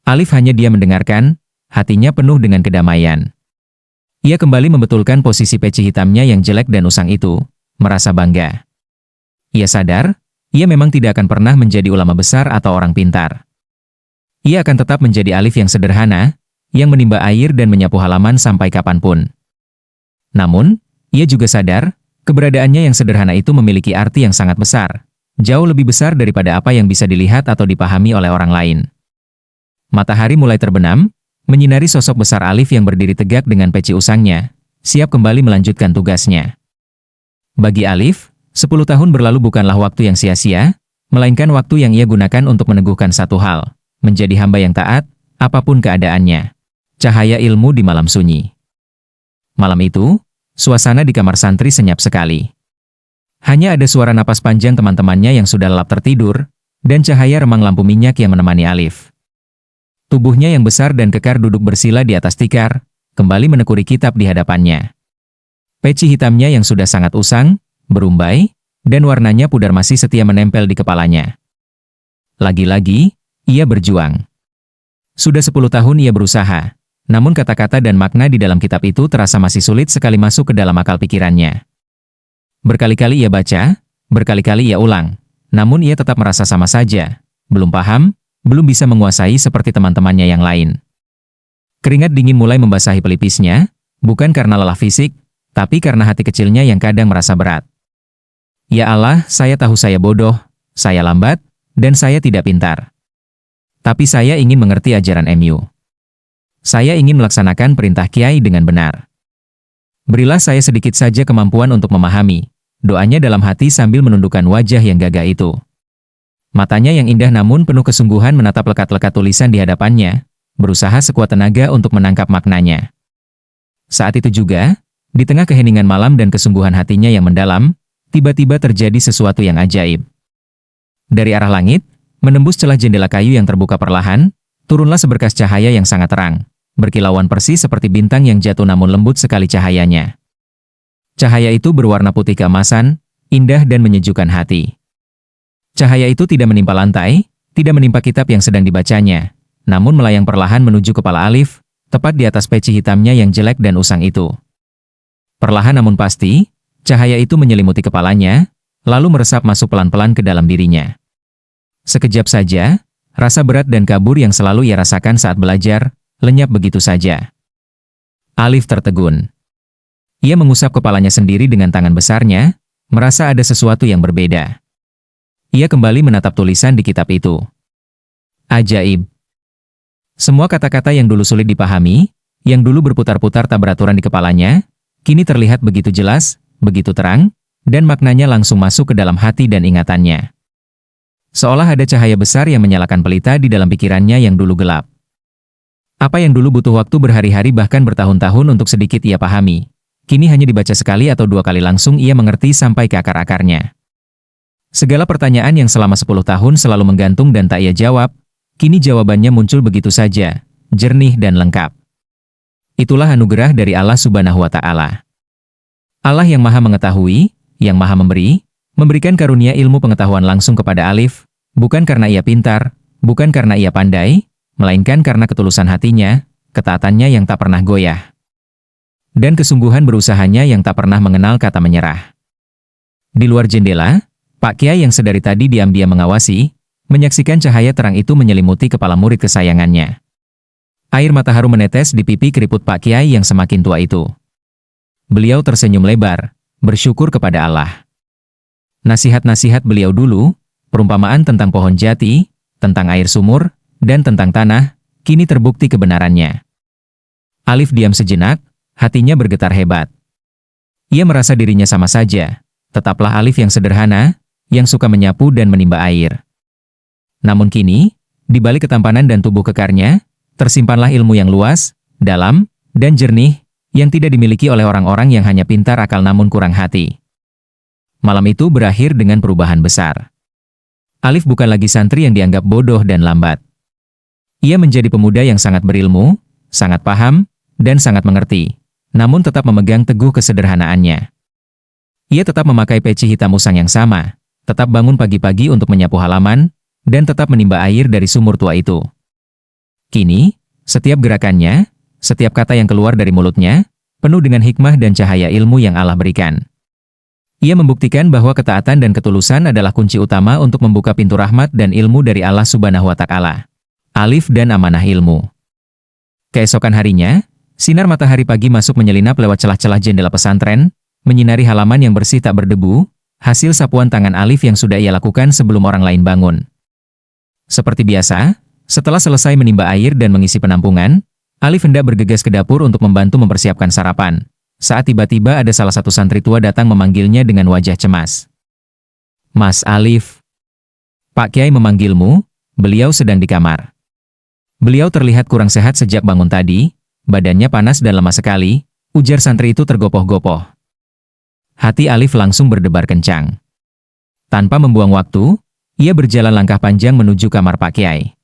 Alif hanya diam mendengarkan, hatinya penuh dengan kedamaian. Ia kembali membetulkan posisi peci hitamnya yang jelek dan usang itu, merasa bangga. Ia sadar, ia memang tidak akan pernah menjadi ulama besar atau orang pintar. Ia akan tetap menjadi Alif yang sederhana, yang menimba air dan menyapu halaman sampai kapanpun. Namun, ia juga sadar, keberadaannya yang sederhana itu memiliki arti yang sangat besar, jauh lebih besar daripada apa yang bisa dilihat atau dipahami oleh orang lain. Matahari mulai terbenam, menyinari sosok besar Alif yang berdiri tegak dengan peci usangnya, siap kembali melanjutkan tugasnya. Bagi Alif, 10 tahun berlalu bukanlah waktu yang sia-sia, melainkan waktu yang ia gunakan untuk meneguhkan satu hal, menjadi hamba yang taat, apapun keadaannya. Cahaya ilmu di malam sunyi. Malam itu, suasana di kamar santri senyap sekali. Hanya ada suara napas panjang teman-temannya yang sudah lelap tertidur, dan cahaya remang lampu minyak yang menemani Alif. Tubuhnya yang besar dan kekar duduk bersila di atas tikar, kembali menekuni kitab di hadapannya. Peci hitamnya yang sudah sangat usang, berumbai, dan warnanya pudar masih setia menempel di kepalanya. Lagi-lagi, ia berjuang. Sudah 10 tahun ia berusaha, namun kata-kata dan makna di dalam kitab itu terasa masih sulit sekali masuk ke dalam akal pikirannya. Berkali-kali ia baca, berkali-kali ia ulang, namun ia tetap merasa sama saja, belum paham, belum bisa menguasai seperti teman-temannya yang lain. Keringat dingin mulai membasahi pelipisnya, bukan karena lelah fisik, tapi karena hati kecilnya yang kadang merasa berat. Ya Allah, saya tahu saya bodoh, saya lambat, dan saya tidak pintar. Tapi saya ingin mengerti ajaran MU. Saya ingin melaksanakan perintah Kiai dengan benar. Berilah saya sedikit saja kemampuan untuk memahami, doanya dalam hati sambil menundukkan wajah yang gagah itu. Matanya yang indah namun penuh kesungguhan menatap lekat-lekat tulisan di hadapannya, berusaha sekuat tenaga untuk menangkap maknanya. Saat itu juga, di tengah keheningan malam dan kesungguhan hatinya yang mendalam, tiba-tiba terjadi sesuatu yang ajaib. Dari arah langit, menembus celah jendela kayu yang terbuka perlahan, turunlah seberkas cahaya yang sangat terang, berkilauan persis seperti bintang yang jatuh namun lembut sekali cahayanya. Cahaya itu berwarna putih keemasan, indah dan menyejukkan hati. Cahaya itu tidak menimpa lantai, tidak menimpa kitab yang sedang dibacanya, namun melayang perlahan menuju kepala Alif, tepat di atas peci hitamnya yang jelek dan usang itu. Perlahan namun pasti, cahaya itu menyelimuti kepalanya, lalu meresap masuk pelan-pelan ke dalam dirinya. Sekejap saja, rasa berat dan kabur yang selalu ia rasakan saat belajar, lenyap begitu saja. Alif tertegun. Ia mengusap kepalanya sendiri dengan tangan besarnya, merasa ada sesuatu yang berbeda. Ia kembali menatap tulisan di kitab itu. Ajaib. Semua kata-kata yang dulu sulit dipahami, yang dulu berputar-putar tak beraturan di kepalanya, kini terlihat begitu jelas, begitu terang, dan maknanya langsung masuk ke dalam hati dan ingatannya. Seolah ada cahaya besar yang menyalakan pelita di dalam pikirannya yang dulu gelap. Apa yang dulu butuh waktu berhari-hari bahkan bertahun-tahun untuk sedikit ia pahami, kini hanya dibaca sekali atau 2 kali langsung ia mengerti sampai ke akar-akarnya. Segala pertanyaan yang selama 10 tahun selalu menggantung dan tak ia jawab, kini jawabannya muncul begitu saja, jernih dan lengkap. Itulah anugerah dari Allah Subhanahu wa Ta'ala. Allah yang Maha Mengetahui, yang Maha Memberi, memberikan karunia ilmu pengetahuan langsung kepada Alif, bukan karena ia pintar, bukan karena ia pandai, melainkan karena ketulusan hatinya, ketaatannya yang tak pernah goyah, dan kesungguhan berusahanya yang tak pernah mengenal kata menyerah. Di luar jendela, Pak Kiai yang sedari tadi diam-diam mengawasi, menyaksikan cahaya terang itu menyelimuti kepala murid kesayangannya. Air mata haru menetes di pipi keriput Pak Kiai yang semakin tua itu. Beliau tersenyum lebar, bersyukur kepada Allah. Nasihat-nasihat beliau dulu, perumpamaan tentang pohon jati, tentang air sumur, dan tentang tanah, kini terbukti kebenarannya. Alif diam sejenak, hatinya bergetar hebat. Ia merasa dirinya sama saja, tetaplah Alif yang sederhana, yang suka menyapu dan menimba air. Namun kini, di balik ketampanan dan tubuh kekarnya, tersimpanlah ilmu yang luas, dalam, dan jernih, yang tidak dimiliki oleh orang-orang yang hanya pintar akal namun kurang hati. Malam itu berakhir dengan perubahan besar. Alif bukan lagi santri yang dianggap bodoh dan lambat. Ia menjadi pemuda yang sangat berilmu, sangat paham, dan sangat mengerti, namun tetap memegang teguh kesederhanaannya. Ia tetap memakai peci hitam usang yang sama, tetap bangun pagi-pagi untuk menyapu halaman, dan tetap menimba air dari sumur tua itu. Kini, setiap gerakannya, setiap kata yang keluar dari mulutnya, penuh dengan hikmah dan cahaya ilmu yang Allah berikan. Ia membuktikan bahwa ketaatan dan ketulusan adalah kunci utama untuk membuka pintu rahmat dan ilmu dari Allah Subhanahu wa Ta'ala. Alif dan amanah ilmu. Keesokan harinya, sinar matahari pagi masuk menyelinap lewat celah-celah jendela pesantren, menyinari halaman yang bersih tak berdebu, hasil sapuan tangan Alif yang sudah ia lakukan sebelum orang lain bangun. Seperti biasa, setelah selesai menimba air dan mengisi penampungan, Alif hendak bergegas ke dapur untuk membantu mempersiapkan sarapan, saat tiba-tiba ada salah satu santri tua datang memanggilnya dengan wajah cemas. "Mas Alif, Pak Kiai memanggilmu, beliau sedang di kamar." Beliau terlihat kurang sehat sejak bangun tadi, badannya panas dan lemah sekali, ujar santri itu tergopoh-gopoh. Hati Alif langsung berdebar kencang. Tanpa membuang waktu, ia berjalan langkah panjang menuju kamar Pak Kiai.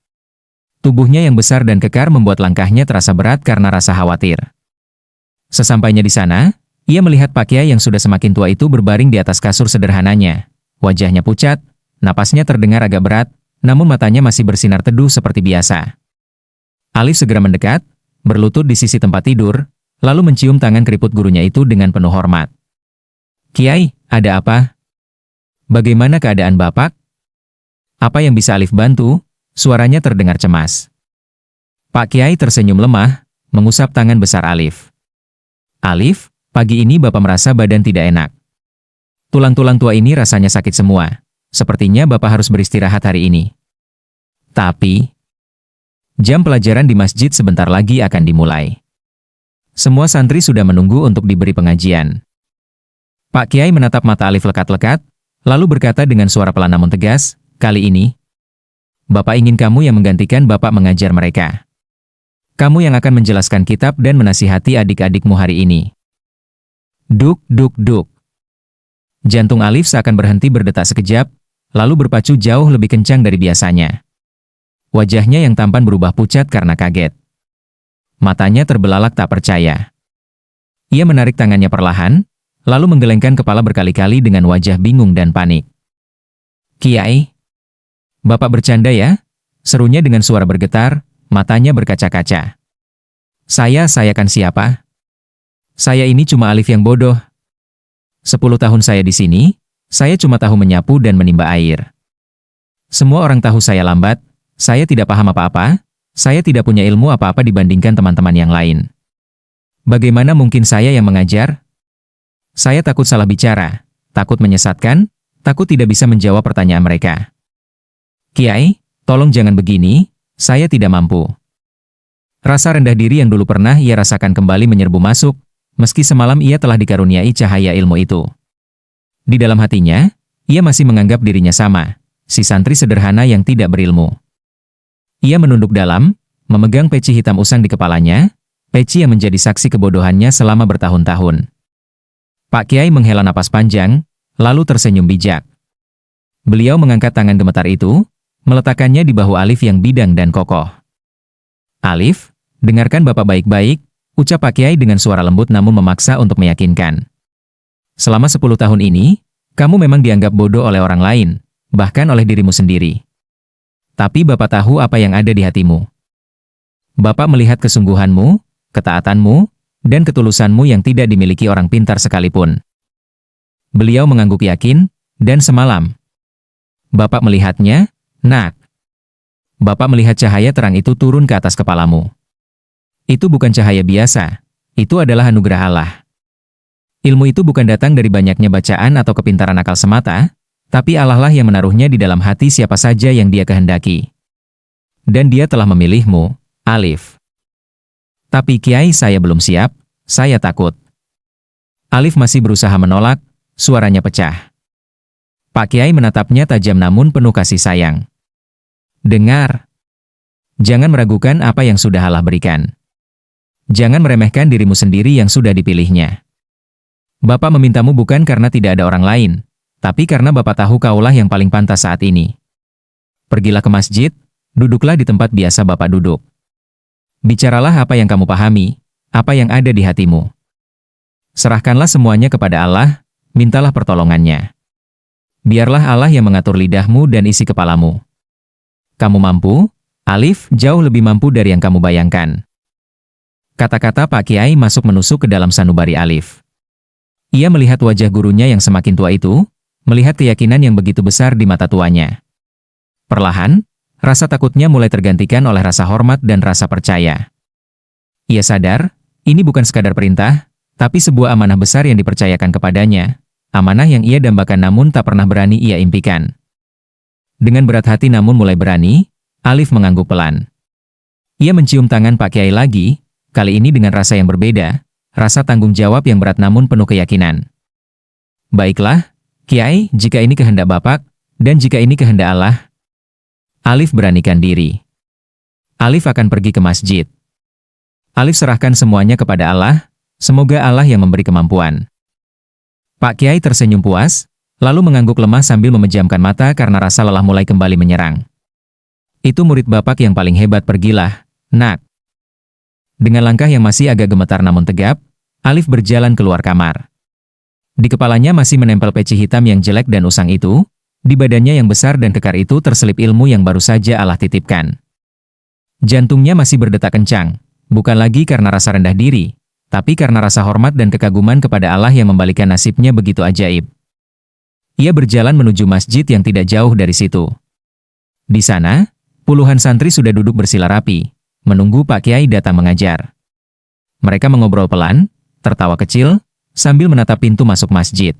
Tubuhnya yang besar dan kekar membuat langkahnya terasa berat karena rasa khawatir. Sesampainya di sana, ia melihat Pak Kiai yang sudah semakin tua itu berbaring di atas kasur sederhananya. Wajahnya pucat, napasnya terdengar agak berat, namun matanya masih bersinar teduh seperti biasa. Alif segera mendekat, berlutut di sisi tempat tidur, lalu mencium tangan keriput gurunya itu dengan penuh hormat. "Kiai, ada apa? Bagaimana keadaan Bapak? Apa yang bisa Alif bantu?" Suaranya terdengar cemas. Pak Kiai tersenyum lemah, mengusap tangan besar Alif. "Alif, pagi ini Bapak merasa badan tidak enak. Tulang-tulang tua ini rasanya sakit semua. Sepertinya Bapak harus beristirahat hari ini. Tapi, jam pelajaran di masjid sebentar lagi akan dimulai. Semua santri sudah menunggu untuk diberi pengajian." Pak Kiai menatap mata Alif lekat-lekat, lalu berkata dengan suara pelan namun tegas, "Kali ini, Bapak ingin kamu yang menggantikan Bapak mengajar mereka. Kamu yang akan menjelaskan kitab dan menasihati adik-adikmu hari ini." Duk, duk, duk. Jantung Alif seakan berhenti berdetak sekejap, lalu berpacu jauh lebih kencang dari biasanya. Wajahnya yang tampan berubah pucat karena kaget. Matanya terbelalak tak percaya. Ia menarik tangannya perlahan, lalu menggelengkan kepala berkali-kali dengan wajah bingung dan panik. "Kiai, Bapak bercanda ya?" serunya dengan suara bergetar, matanya berkaca-kaca. Saya kan siapa? Saya ini cuma Alif yang bodoh. 10 tahun saya di sini, saya cuma tahu menyapu dan menimba air. Semua orang tahu saya lambat, saya tidak paham apa-apa, saya tidak punya ilmu apa-apa dibandingkan teman-teman yang lain. Bagaimana mungkin saya yang mengajar? Saya takut salah bicara, takut menyesatkan, takut tidak bisa menjawab pertanyaan mereka. Kiai, tolong jangan begini, saya tidak mampu. Rasa rendah diri yang dulu pernah ia rasakan kembali menyerbu masuk, meski semalam ia telah dikaruniai cahaya ilmu itu. Di dalam hatinya, ia masih menganggap dirinya sama, si santri sederhana yang tidak berilmu. Ia menunduk dalam, memegang peci hitam usang di kepalanya, peci yang menjadi saksi kebodohannya selama bertahun-tahun. Pak Kiai menghela napas panjang, lalu tersenyum bijak. Beliau mengangkat tangan gemetar itu, meletakkannya di bahu Alif yang bidang dan kokoh. "Alif, dengarkan Bapak baik-baik," ucap Pak Kiai dengan suara lembut namun memaksa untuk meyakinkan. "Selama 10 tahun ini, kamu memang dianggap bodoh oleh orang lain, bahkan oleh dirimu sendiri. Tapi Bapak tahu apa yang ada di hatimu. Bapak melihat kesungguhanmu, ketaatanmu, dan ketulusanmu yang tidak dimiliki orang pintar sekalipun." Beliau mengangguk yakin, "Dan semalam, Bapak melihatnya, Nak. Bapak melihat cahaya terang itu turun ke atas kepalamu. Itu bukan cahaya biasa, itu adalah anugerah Allah. Ilmu itu bukan datang dari banyaknya bacaan atau kepintaran akal semata, tapi Allah lah yang menaruhnya di dalam hati siapa saja yang Dia kehendaki. Dan Dia telah memilihmu, Alif. Tapi Kiai, saya belum siap, saya takut." Alif masih berusaha menolak, suaranya pecah. Pak Kiai menatapnya tajam namun penuh kasih sayang. Dengar. Jangan meragukan apa yang sudah Allah berikan. Jangan meremehkan dirimu sendiri yang sudah dipilihnya. Bapak memintamu bukan karena tidak ada orang lain, tapi karena Bapak tahu kaulah yang paling pantas saat ini. Pergilah ke masjid, duduklah di tempat biasa Bapak duduk. Bicaralah apa yang kamu pahami, apa yang ada di hatimu. Serahkanlah semuanya kepada Allah, mintalah pertolongannya. Biarlah Allah yang mengatur lidahmu dan isi kepalamu. Kamu mampu, Alif, jauh lebih mampu dari yang kamu bayangkan. Kata-kata Pak Kiai masuk menusuk ke dalam sanubari Alif. Ia melihat wajah gurunya yang semakin tua itu, melihat keyakinan yang begitu besar di mata tuanya. Perlahan, rasa takutnya mulai tergantikan oleh rasa hormat dan rasa percaya. Ia sadar, ini bukan sekadar perintah, tapi sebuah amanah besar yang dipercayakan kepadanya, amanah yang ia dambakan namun tak pernah berani ia impikan. Dengan berat hati namun mulai berani, Alif mengangguk pelan. Ia mencium tangan Pak Kiai lagi, kali ini dengan rasa yang berbeda, rasa tanggung jawab yang berat namun penuh keyakinan. Baiklah, Kiai, jika ini kehendak Bapak, dan jika ini kehendak Allah, Alif beranikan diri. Alif akan pergi ke masjid. Alif serahkan semuanya kepada Allah, semoga Allah yang memberi kemampuan. Pak Kiai tersenyum puas, lalu mengangguk lemah sambil memejamkan mata karena rasa lelah mulai kembali menyerang. Itu murid Bapak yang paling hebat, pergilah, nak. Dengan langkah yang masih agak gemetar namun tegap, Alif berjalan keluar kamar. Di kepalanya masih menempel peci hitam yang jelek dan usang itu, di badannya yang besar dan kekar itu terselip ilmu yang baru saja Allah titipkan. Jantungnya masih berdetak kencang, bukan lagi karena rasa rendah diri, tapi karena rasa hormat dan kekaguman kepada Allah yang membalikan nasibnya begitu ajaib. Ia berjalan menuju masjid yang tidak jauh dari situ. Di sana, puluhan santri sudah duduk bersila rapi, menunggu Pak Kiai datang mengajar. Mereka mengobrol pelan, tertawa kecil, sambil menatap pintu masuk masjid.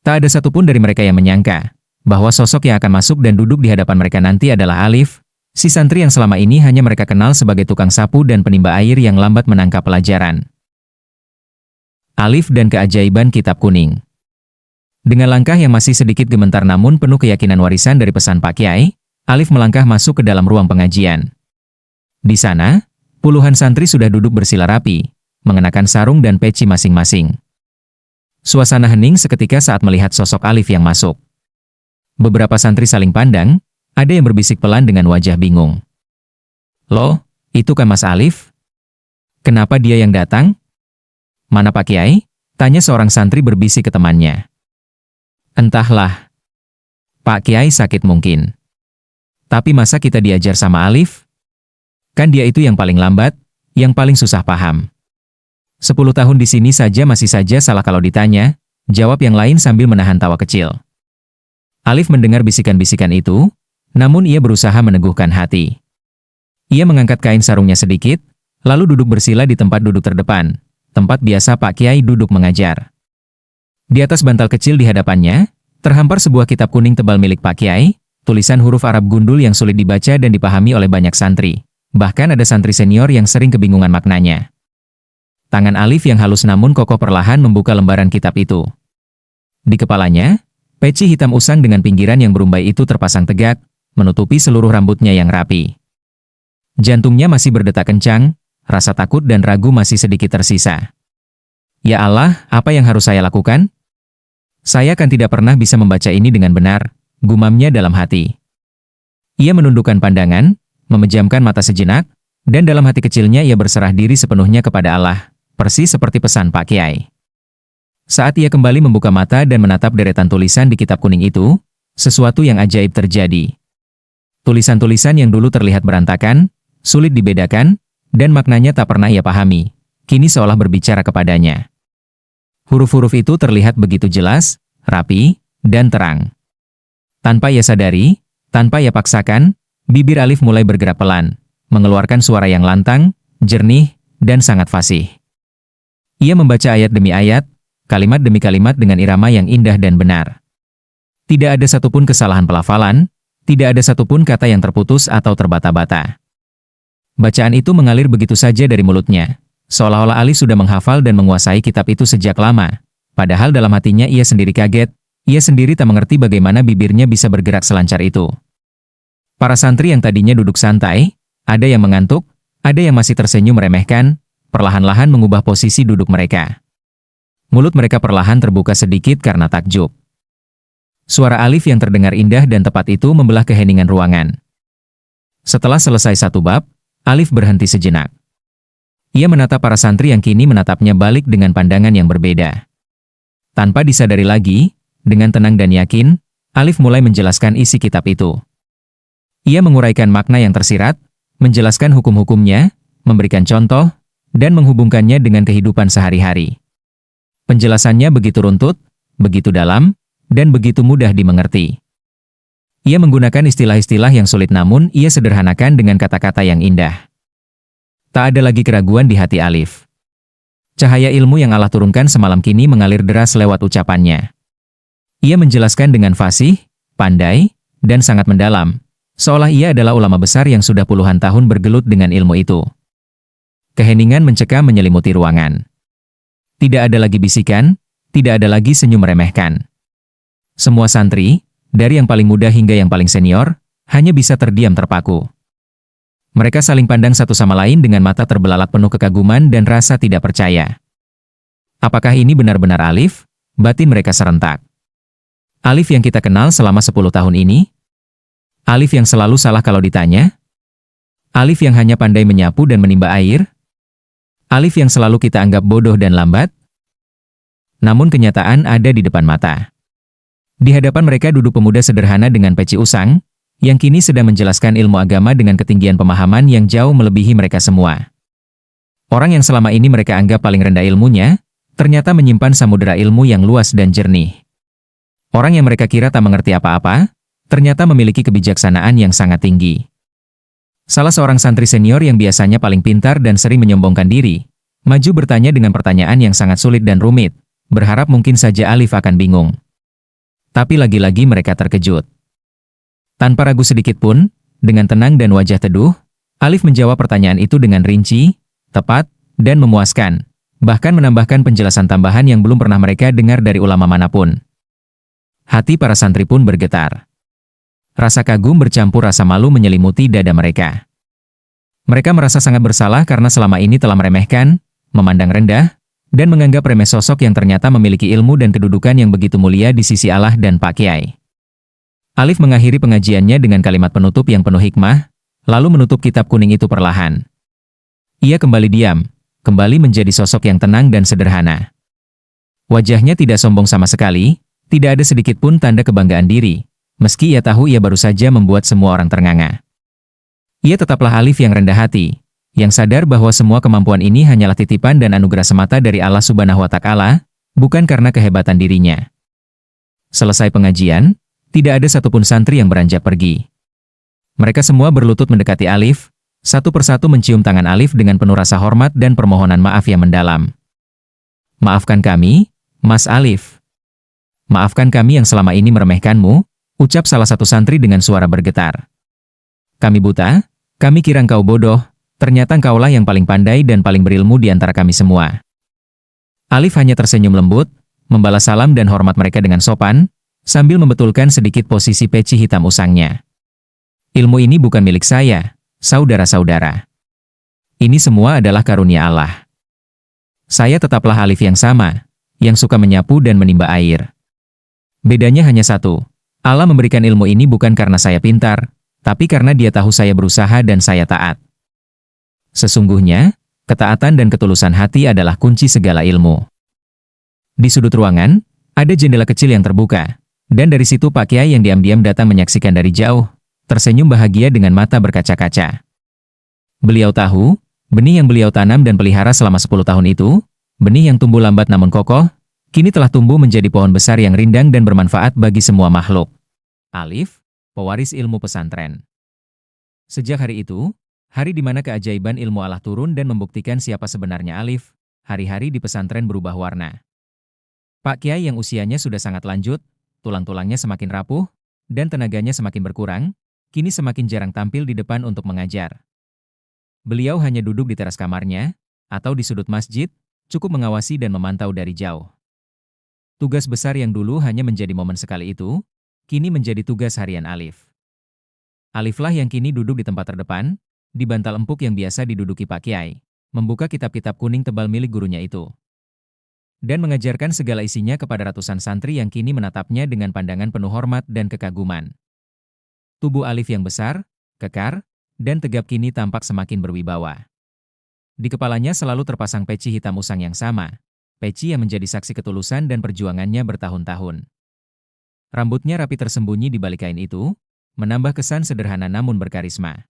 Tak ada satupun dari mereka yang menyangka bahwa sosok yang akan masuk dan duduk di hadapan mereka nanti adalah Alif, si santri yang selama ini hanya mereka kenal sebagai tukang sapu dan penimba air yang lambat menangkap pelajaran. Alif dan keajaiban kitab kuning. Dengan langkah yang masih sedikit gemetar namun penuh keyakinan warisan dari pesan Pak Kiai, Alif melangkah masuk ke dalam ruang pengajian. Di sana, puluhan santri sudah duduk bersila rapi, mengenakan sarung dan peci masing-masing. Suasana hening seketika saat melihat sosok Alif yang masuk. Beberapa santri saling pandang, ada yang berbisik pelan dengan wajah bingung. Loh, itu kan Mas Alif? Kenapa dia yang datang? Mana Pak Kiai? Tanya seorang santri berbisik ke temannya. Entahlah. Pak Kiai sakit mungkin. Tapi masa kita diajar sama Alif? Kan dia itu yang paling lambat, yang paling susah paham. 10 tahun di sini saja masih saja salah kalau ditanya, jawab yang lain sambil menahan tawa kecil. Alif mendengar bisikan-bisikan itu, namun ia berusaha meneguhkan hati. Ia mengangkat kain sarungnya sedikit, lalu duduk bersila di tempat duduk terdepan, tempat biasa Pak Kiai duduk mengajar. Di atas bantal kecil di hadapannya, terhampar sebuah kitab kuning tebal milik Pak Kiai, tulisan huruf Arab gundul yang sulit dibaca dan dipahami oleh banyak santri. Bahkan ada santri senior yang sering kebingungan maknanya. Tangan Alif yang halus namun kokoh perlahan membuka lembaran kitab itu. Di kepalanya, peci hitam usang dengan pinggiran yang berumbai itu terpasang tegak, menutupi seluruh rambutnya yang rapi. Jantungnya masih berdetak kencang, rasa takut dan ragu masih sedikit tersisa. Ya Allah, apa yang harus saya lakukan? Saya kan tidak pernah bisa membaca ini dengan benar, gumamnya dalam hati. Ia menundukkan pandangan, memejamkan mata sejenak, dan dalam hati kecilnya ia berserah diri sepenuhnya kepada Allah, persis seperti pesan Pak Kiai. Saat ia kembali membuka mata dan menatap deretan tulisan di kitab kuning itu, sesuatu yang ajaib terjadi. Tulisan-tulisan yang dulu terlihat berantakan, sulit dibedakan, dan maknanya tak pernah ia pahami, kini seolah berbicara kepadanya. Huruf-huruf itu terlihat begitu jelas, rapi, dan terang. Tanpa ia sadari, tanpa ia paksakan, bibir Alif mulai bergerak pelan, mengeluarkan suara yang lantang, jernih, dan sangat fasih. Ia membaca ayat demi ayat, kalimat demi kalimat dengan irama yang indah dan benar. Tidak ada satupun kesalahan pelafalan, tidak ada satupun kata yang terputus atau terbata-bata. Bacaan itu mengalir begitu saja dari mulutnya, seolah-olah Alif sudah menghafal dan menguasai kitab itu sejak lama, padahal dalam hatinya ia sendiri kaget, ia sendiri tak mengerti bagaimana bibirnya bisa bergerak selancar itu. Para santri yang tadinya duduk santai, ada yang mengantuk, ada yang masih tersenyum meremehkan, perlahan-lahan mengubah posisi duduk mereka. Mulut mereka perlahan terbuka sedikit karena takjub. Suara Alif yang terdengar indah dan tepat itu membelah keheningan ruangan. Setelah selesai satu bab, Alif berhenti sejenak. Ia menatap para santri yang kini menatapnya balik dengan pandangan yang berbeda. Tanpa disadari lagi, dengan tenang dan yakin, Alif mulai menjelaskan isi kitab itu. Ia menguraikan makna yang tersirat, menjelaskan hukum-hukumnya, memberikan contoh, dan menghubungkannya dengan kehidupan sehari-hari. Penjelasannya begitu runtut, begitu dalam, dan begitu mudah dimengerti. Ia menggunakan istilah-istilah yang sulit namun ia sederhanakan dengan kata-kata yang indah. Tak ada lagi keraguan di hati Alif. Cahaya ilmu yang Allah turunkan semalam kini mengalir deras lewat ucapannya. Ia menjelaskan dengan fasih, pandai, dan sangat mendalam, seolah ia adalah ulama besar yang sudah puluhan tahun bergelut dengan ilmu itu. Keheningan mencekam menyelimuti ruangan. Tidak ada lagi bisikan, tidak ada lagi senyum meremehkan. Semua santri, dari yang paling muda hingga yang paling senior, hanya bisa terdiam terpaku. Mereka saling pandang satu sama lain dengan mata terbelalak penuh kekaguman dan rasa tidak percaya. Apakah ini benar-benar Alif? Batin mereka serentak. Alif yang kita kenal selama 10 tahun ini? Alif yang selalu salah kalau ditanya? Alif yang hanya pandai menyapu dan menimba air? Alif yang selalu kita anggap bodoh dan lambat? Namun kenyataan ada di depan mata. Di hadapan mereka duduk pemuda sederhana dengan peci usang, yang kini sedang menjelaskan ilmu agama dengan ketinggian pemahaman yang jauh melebihi mereka semua. Orang yang selama ini mereka anggap paling rendah ilmunya, ternyata menyimpan samudera ilmu yang luas dan jernih. Orang yang mereka kira tak mengerti apa-apa, ternyata memiliki kebijaksanaan yang sangat tinggi. Salah seorang santri senior yang biasanya paling pintar dan sering menyombongkan diri, maju bertanya dengan pertanyaan yang sangat sulit dan rumit, berharap mungkin saja Alif akan bingung. Tapi lagi-lagi mereka terkejut. Tanpa ragu sedikit pun, dengan tenang dan wajah teduh, Alif menjawab pertanyaan itu dengan rinci, tepat, dan memuaskan, bahkan menambahkan penjelasan tambahan yang belum pernah mereka dengar dari ulama manapun. Hati para santri pun bergetar. Rasa kagum bercampur rasa malu menyelimuti dada mereka. Mereka merasa sangat bersalah karena selama ini telah meremehkan, memandang rendah, dan menganggap remeh sosok yang ternyata memiliki ilmu dan kedudukan yang begitu mulia di sisi Allah dan Pak Kiai. Alif mengakhiri pengajiannya dengan kalimat penutup yang penuh hikmah, lalu menutup kitab kuning itu perlahan. Ia kembali diam, kembali menjadi sosok yang tenang dan sederhana. Wajahnya tidak sombong sama sekali, tidak ada sedikit pun tanda kebanggaan diri. Meski ia tahu ia baru saja membuat semua orang ternganga. Ia tetaplah Alif yang rendah hati, yang sadar bahwa semua kemampuan ini hanyalah titipan dan anugerah semata dari Allah Subhanahu wa Ta'ala, bukan karena kehebatan dirinya. Selesai pengajian, tidak ada satupun santri yang beranjak pergi. Mereka semua berlutut mendekati Alif, satu persatu mencium tangan Alif dengan penuh rasa hormat dan permohonan maaf yang mendalam. Maafkan kami, Mas Alif. Maafkan kami yang selama ini meremehkanmu, ucap salah satu santri dengan suara bergetar. Kami buta, kami kira engkau bodoh, ternyata engkaulah yang paling pandai dan paling berilmu di antara kami semua. Alif hanya tersenyum lembut, membalas salam dan hormat mereka dengan sopan, sambil membetulkan sedikit posisi peci hitam usangnya. Ilmu ini bukan milik saya, saudara-saudara. Ini semua adalah karunia Allah. Saya tetaplah Alif yang sama, yang suka menyapu dan menimba air. Bedanya hanya satu. Allah memberikan ilmu ini bukan karena saya pintar, tapi karena Dia tahu saya berusaha dan saya taat. Sesungguhnya, ketaatan dan ketulusan hati adalah kunci segala ilmu. Di sudut ruangan, ada jendela kecil yang terbuka, dan dari situ Pak Kiai yang diam-diam datang menyaksikan dari jauh, tersenyum bahagia dengan mata berkaca-kaca. Beliau tahu, benih yang beliau tanam dan pelihara selama 10 tahun itu, benih yang tumbuh lambat namun kokoh, kini telah tumbuh menjadi pohon besar yang rindang dan bermanfaat bagi semua makhluk. Alif, pewaris ilmu pesantren. Sejak hari itu, hari di mana keajaiban ilmu Allah turun dan membuktikan siapa sebenarnya Alif, hari-hari di pesantren berubah warna. Pak Kiai yang usianya sudah sangat lanjut, tulang-tulangnya semakin rapuh, dan tenaganya semakin berkurang, kini semakin jarang tampil di depan untuk mengajar. Beliau hanya duduk di teras kamarnya, atau di sudut masjid, cukup mengawasi dan memantau dari jauh. Tugas besar yang dulu hanya menjadi momen sekali itu, kini menjadi tugas harian Alif. Aliflah yang kini duduk di tempat terdepan, di bantal empuk yang biasa diduduki Pak Kiai, membuka kitab-kitab kuning tebal milik gurunya itu, dan mengajarkan segala isinya kepada ratusan santri yang kini menatapnya dengan pandangan penuh hormat dan kekaguman. Tubuh Alif yang besar, kekar, dan tegap kini tampak semakin berwibawa. Di kepalanya selalu terpasang peci hitam usang yang sama, peci yang menjadi saksi ketulusan dan perjuangannya bertahun-tahun. Rambutnya rapi tersembunyi di balik kain itu, menambah kesan sederhana namun berkarisma.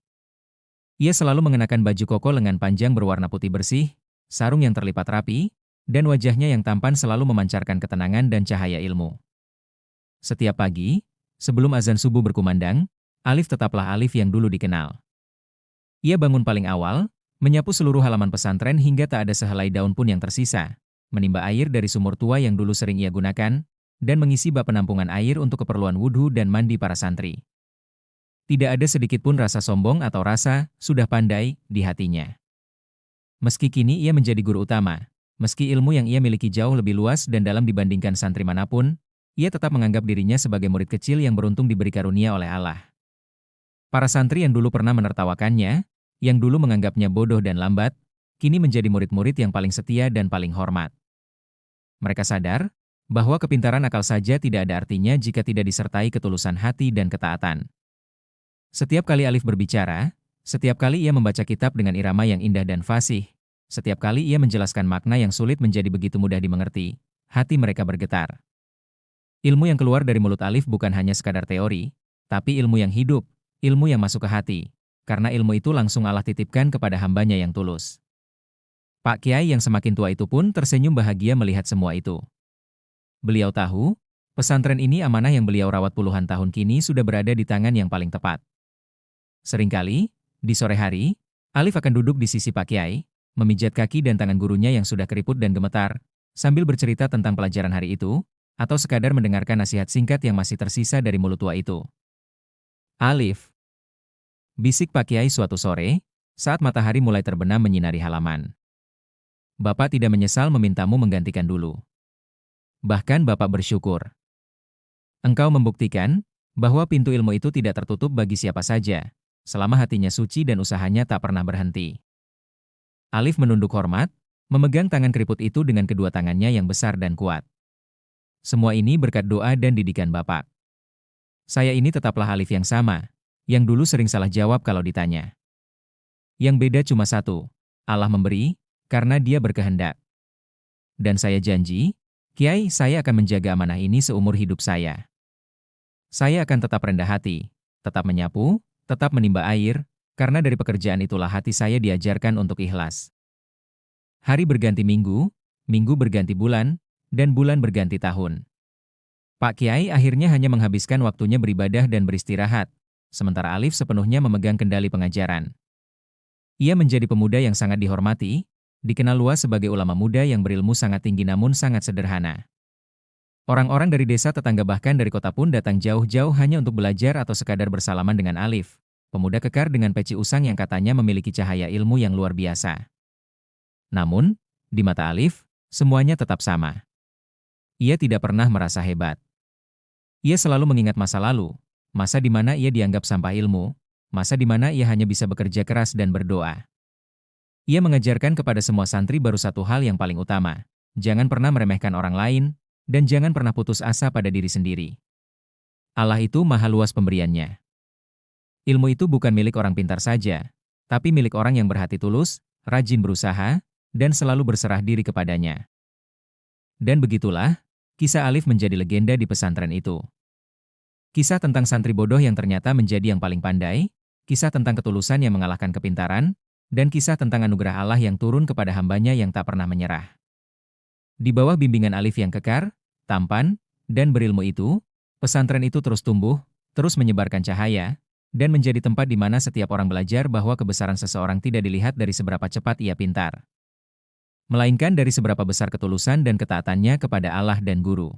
Ia selalu mengenakan baju koko lengan panjang berwarna putih bersih, sarung yang terlipat rapi, dan wajahnya yang tampan selalu memancarkan ketenangan dan cahaya ilmu. Setiap pagi, sebelum azan subuh berkumandang, Alif tetaplah Alif yang dulu dikenal. Ia bangun paling awal, menyapu seluruh halaman pesantren hingga tak ada sehelai daun pun yang tersisa, menimba air dari sumur tua yang dulu sering ia gunakan, dan mengisi bak penampungan air untuk keperluan wudhu dan mandi para santri. Tidak ada sedikit pun rasa sombong atau rasa sudah pandai di hatinya. Meski kini ia menjadi guru utama, meski ilmu yang ia miliki jauh lebih luas dan dalam dibandingkan santri manapun, ia tetap menganggap dirinya sebagai murid kecil yang beruntung diberi karunia oleh Allah. Para santri yang dulu pernah menertawakannya, yang dulu menganggapnya bodoh dan lambat, kini menjadi murid-murid yang paling setia dan paling hormat. Mereka sadar bahwa kepintaran akal saja tidak ada artinya jika tidak disertai ketulusan hati dan ketaatan. Setiap kali Alif berbicara, setiap kali ia membaca kitab dengan irama yang indah dan fasih, setiap kali ia menjelaskan makna yang sulit menjadi begitu mudah dimengerti, hati mereka bergetar. Ilmu yang keluar dari mulut Alif bukan hanya sekadar teori, tapi ilmu yang hidup, ilmu yang masuk ke hati, karena ilmu itu langsung Allah titipkan kepada hambanya yang tulus. Pak Kiai yang semakin tua itu pun tersenyum bahagia melihat semua itu. Beliau tahu, pesantren ini amanah yang beliau rawat puluhan tahun kini sudah berada di tangan yang paling tepat. Seringkali, di sore hari, Alif akan duduk di sisi Pak Kiai, memijat kaki dan tangan gurunya yang sudah keriput dan gemetar, sambil bercerita tentang pelajaran hari itu, atau sekadar mendengarkan nasihat singkat yang masih tersisa dari mulut tua itu. Alif, bisik Pak Kiai suatu sore, saat matahari mulai terbenam menyinari halaman. Bapak tidak menyesal memintamu menggantikan dulu. Bahkan Bapak bersyukur. Engkau membuktikan bahwa pintu ilmu itu tidak tertutup bagi siapa saja, selama hatinya suci dan usahanya tak pernah berhenti. Alif menunduk hormat, memegang tangan keriput itu dengan kedua tangannya yang besar dan kuat. Semua ini berkat doa dan didikan Bapak. Saya ini tetaplah Alif yang sama, yang dulu sering salah jawab kalau ditanya. Yang beda cuma satu, Allah memberi, karena Dia berkehendak. Dan saya janji, Kiai, saya akan menjaga amanah ini seumur hidup saya. Saya akan tetap rendah hati, tetap menyapu, tetap menimba air, karena dari pekerjaan itulah hati saya diajarkan untuk ikhlas. Hari berganti minggu, minggu berganti bulan, dan bulan berganti tahun. Pak Kiai akhirnya hanya menghabiskan waktunya beribadah dan beristirahat, sementara Alif sepenuhnya memegang kendali pengajaran. Ia menjadi pemuda yang sangat dihormati, dikenal luas sebagai ulama muda yang berilmu sangat tinggi namun sangat sederhana. Orang-orang dari desa tetangga bahkan dari kota pun datang jauh-jauh hanya untuk belajar atau sekadar bersalaman dengan Alif, pemuda kekar dengan peci usang yang katanya memiliki cahaya ilmu yang luar biasa. Namun, di mata Alif, semuanya tetap sama. Ia tidak pernah merasa hebat. Ia selalu mengingat masa lalu, masa di mana ia dianggap sampah ilmu, masa di mana ia hanya bisa bekerja keras dan berdoa. Ia mengajarkan kepada semua santri baru satu hal yang paling utama, jangan pernah meremehkan orang lain, dan jangan pernah putus asa pada diri sendiri. Allah itu maha luas pemberiannya. Ilmu itu bukan milik orang pintar saja, tapi milik orang yang berhati tulus, rajin berusaha, dan selalu berserah diri kepadanya. Dan begitulah, kisah Alif menjadi legenda di pesantren itu. Kisah tentang santri bodoh yang ternyata menjadi yang paling pandai, kisah tentang ketulusan yang mengalahkan kepintaran, dan kisah tentang anugerah Allah yang turun kepada hambanya yang tak pernah menyerah. Di bawah bimbingan Alif yang kekar, tampan, dan berilmu itu, pesantren itu terus tumbuh, terus menyebarkan cahaya, dan menjadi tempat di mana setiap orang belajar bahwa kebesaran seseorang tidak dilihat dari seberapa cepat ia pintar, melainkan dari seberapa besar ketulusan dan ketaatannya kepada Allah dan guru.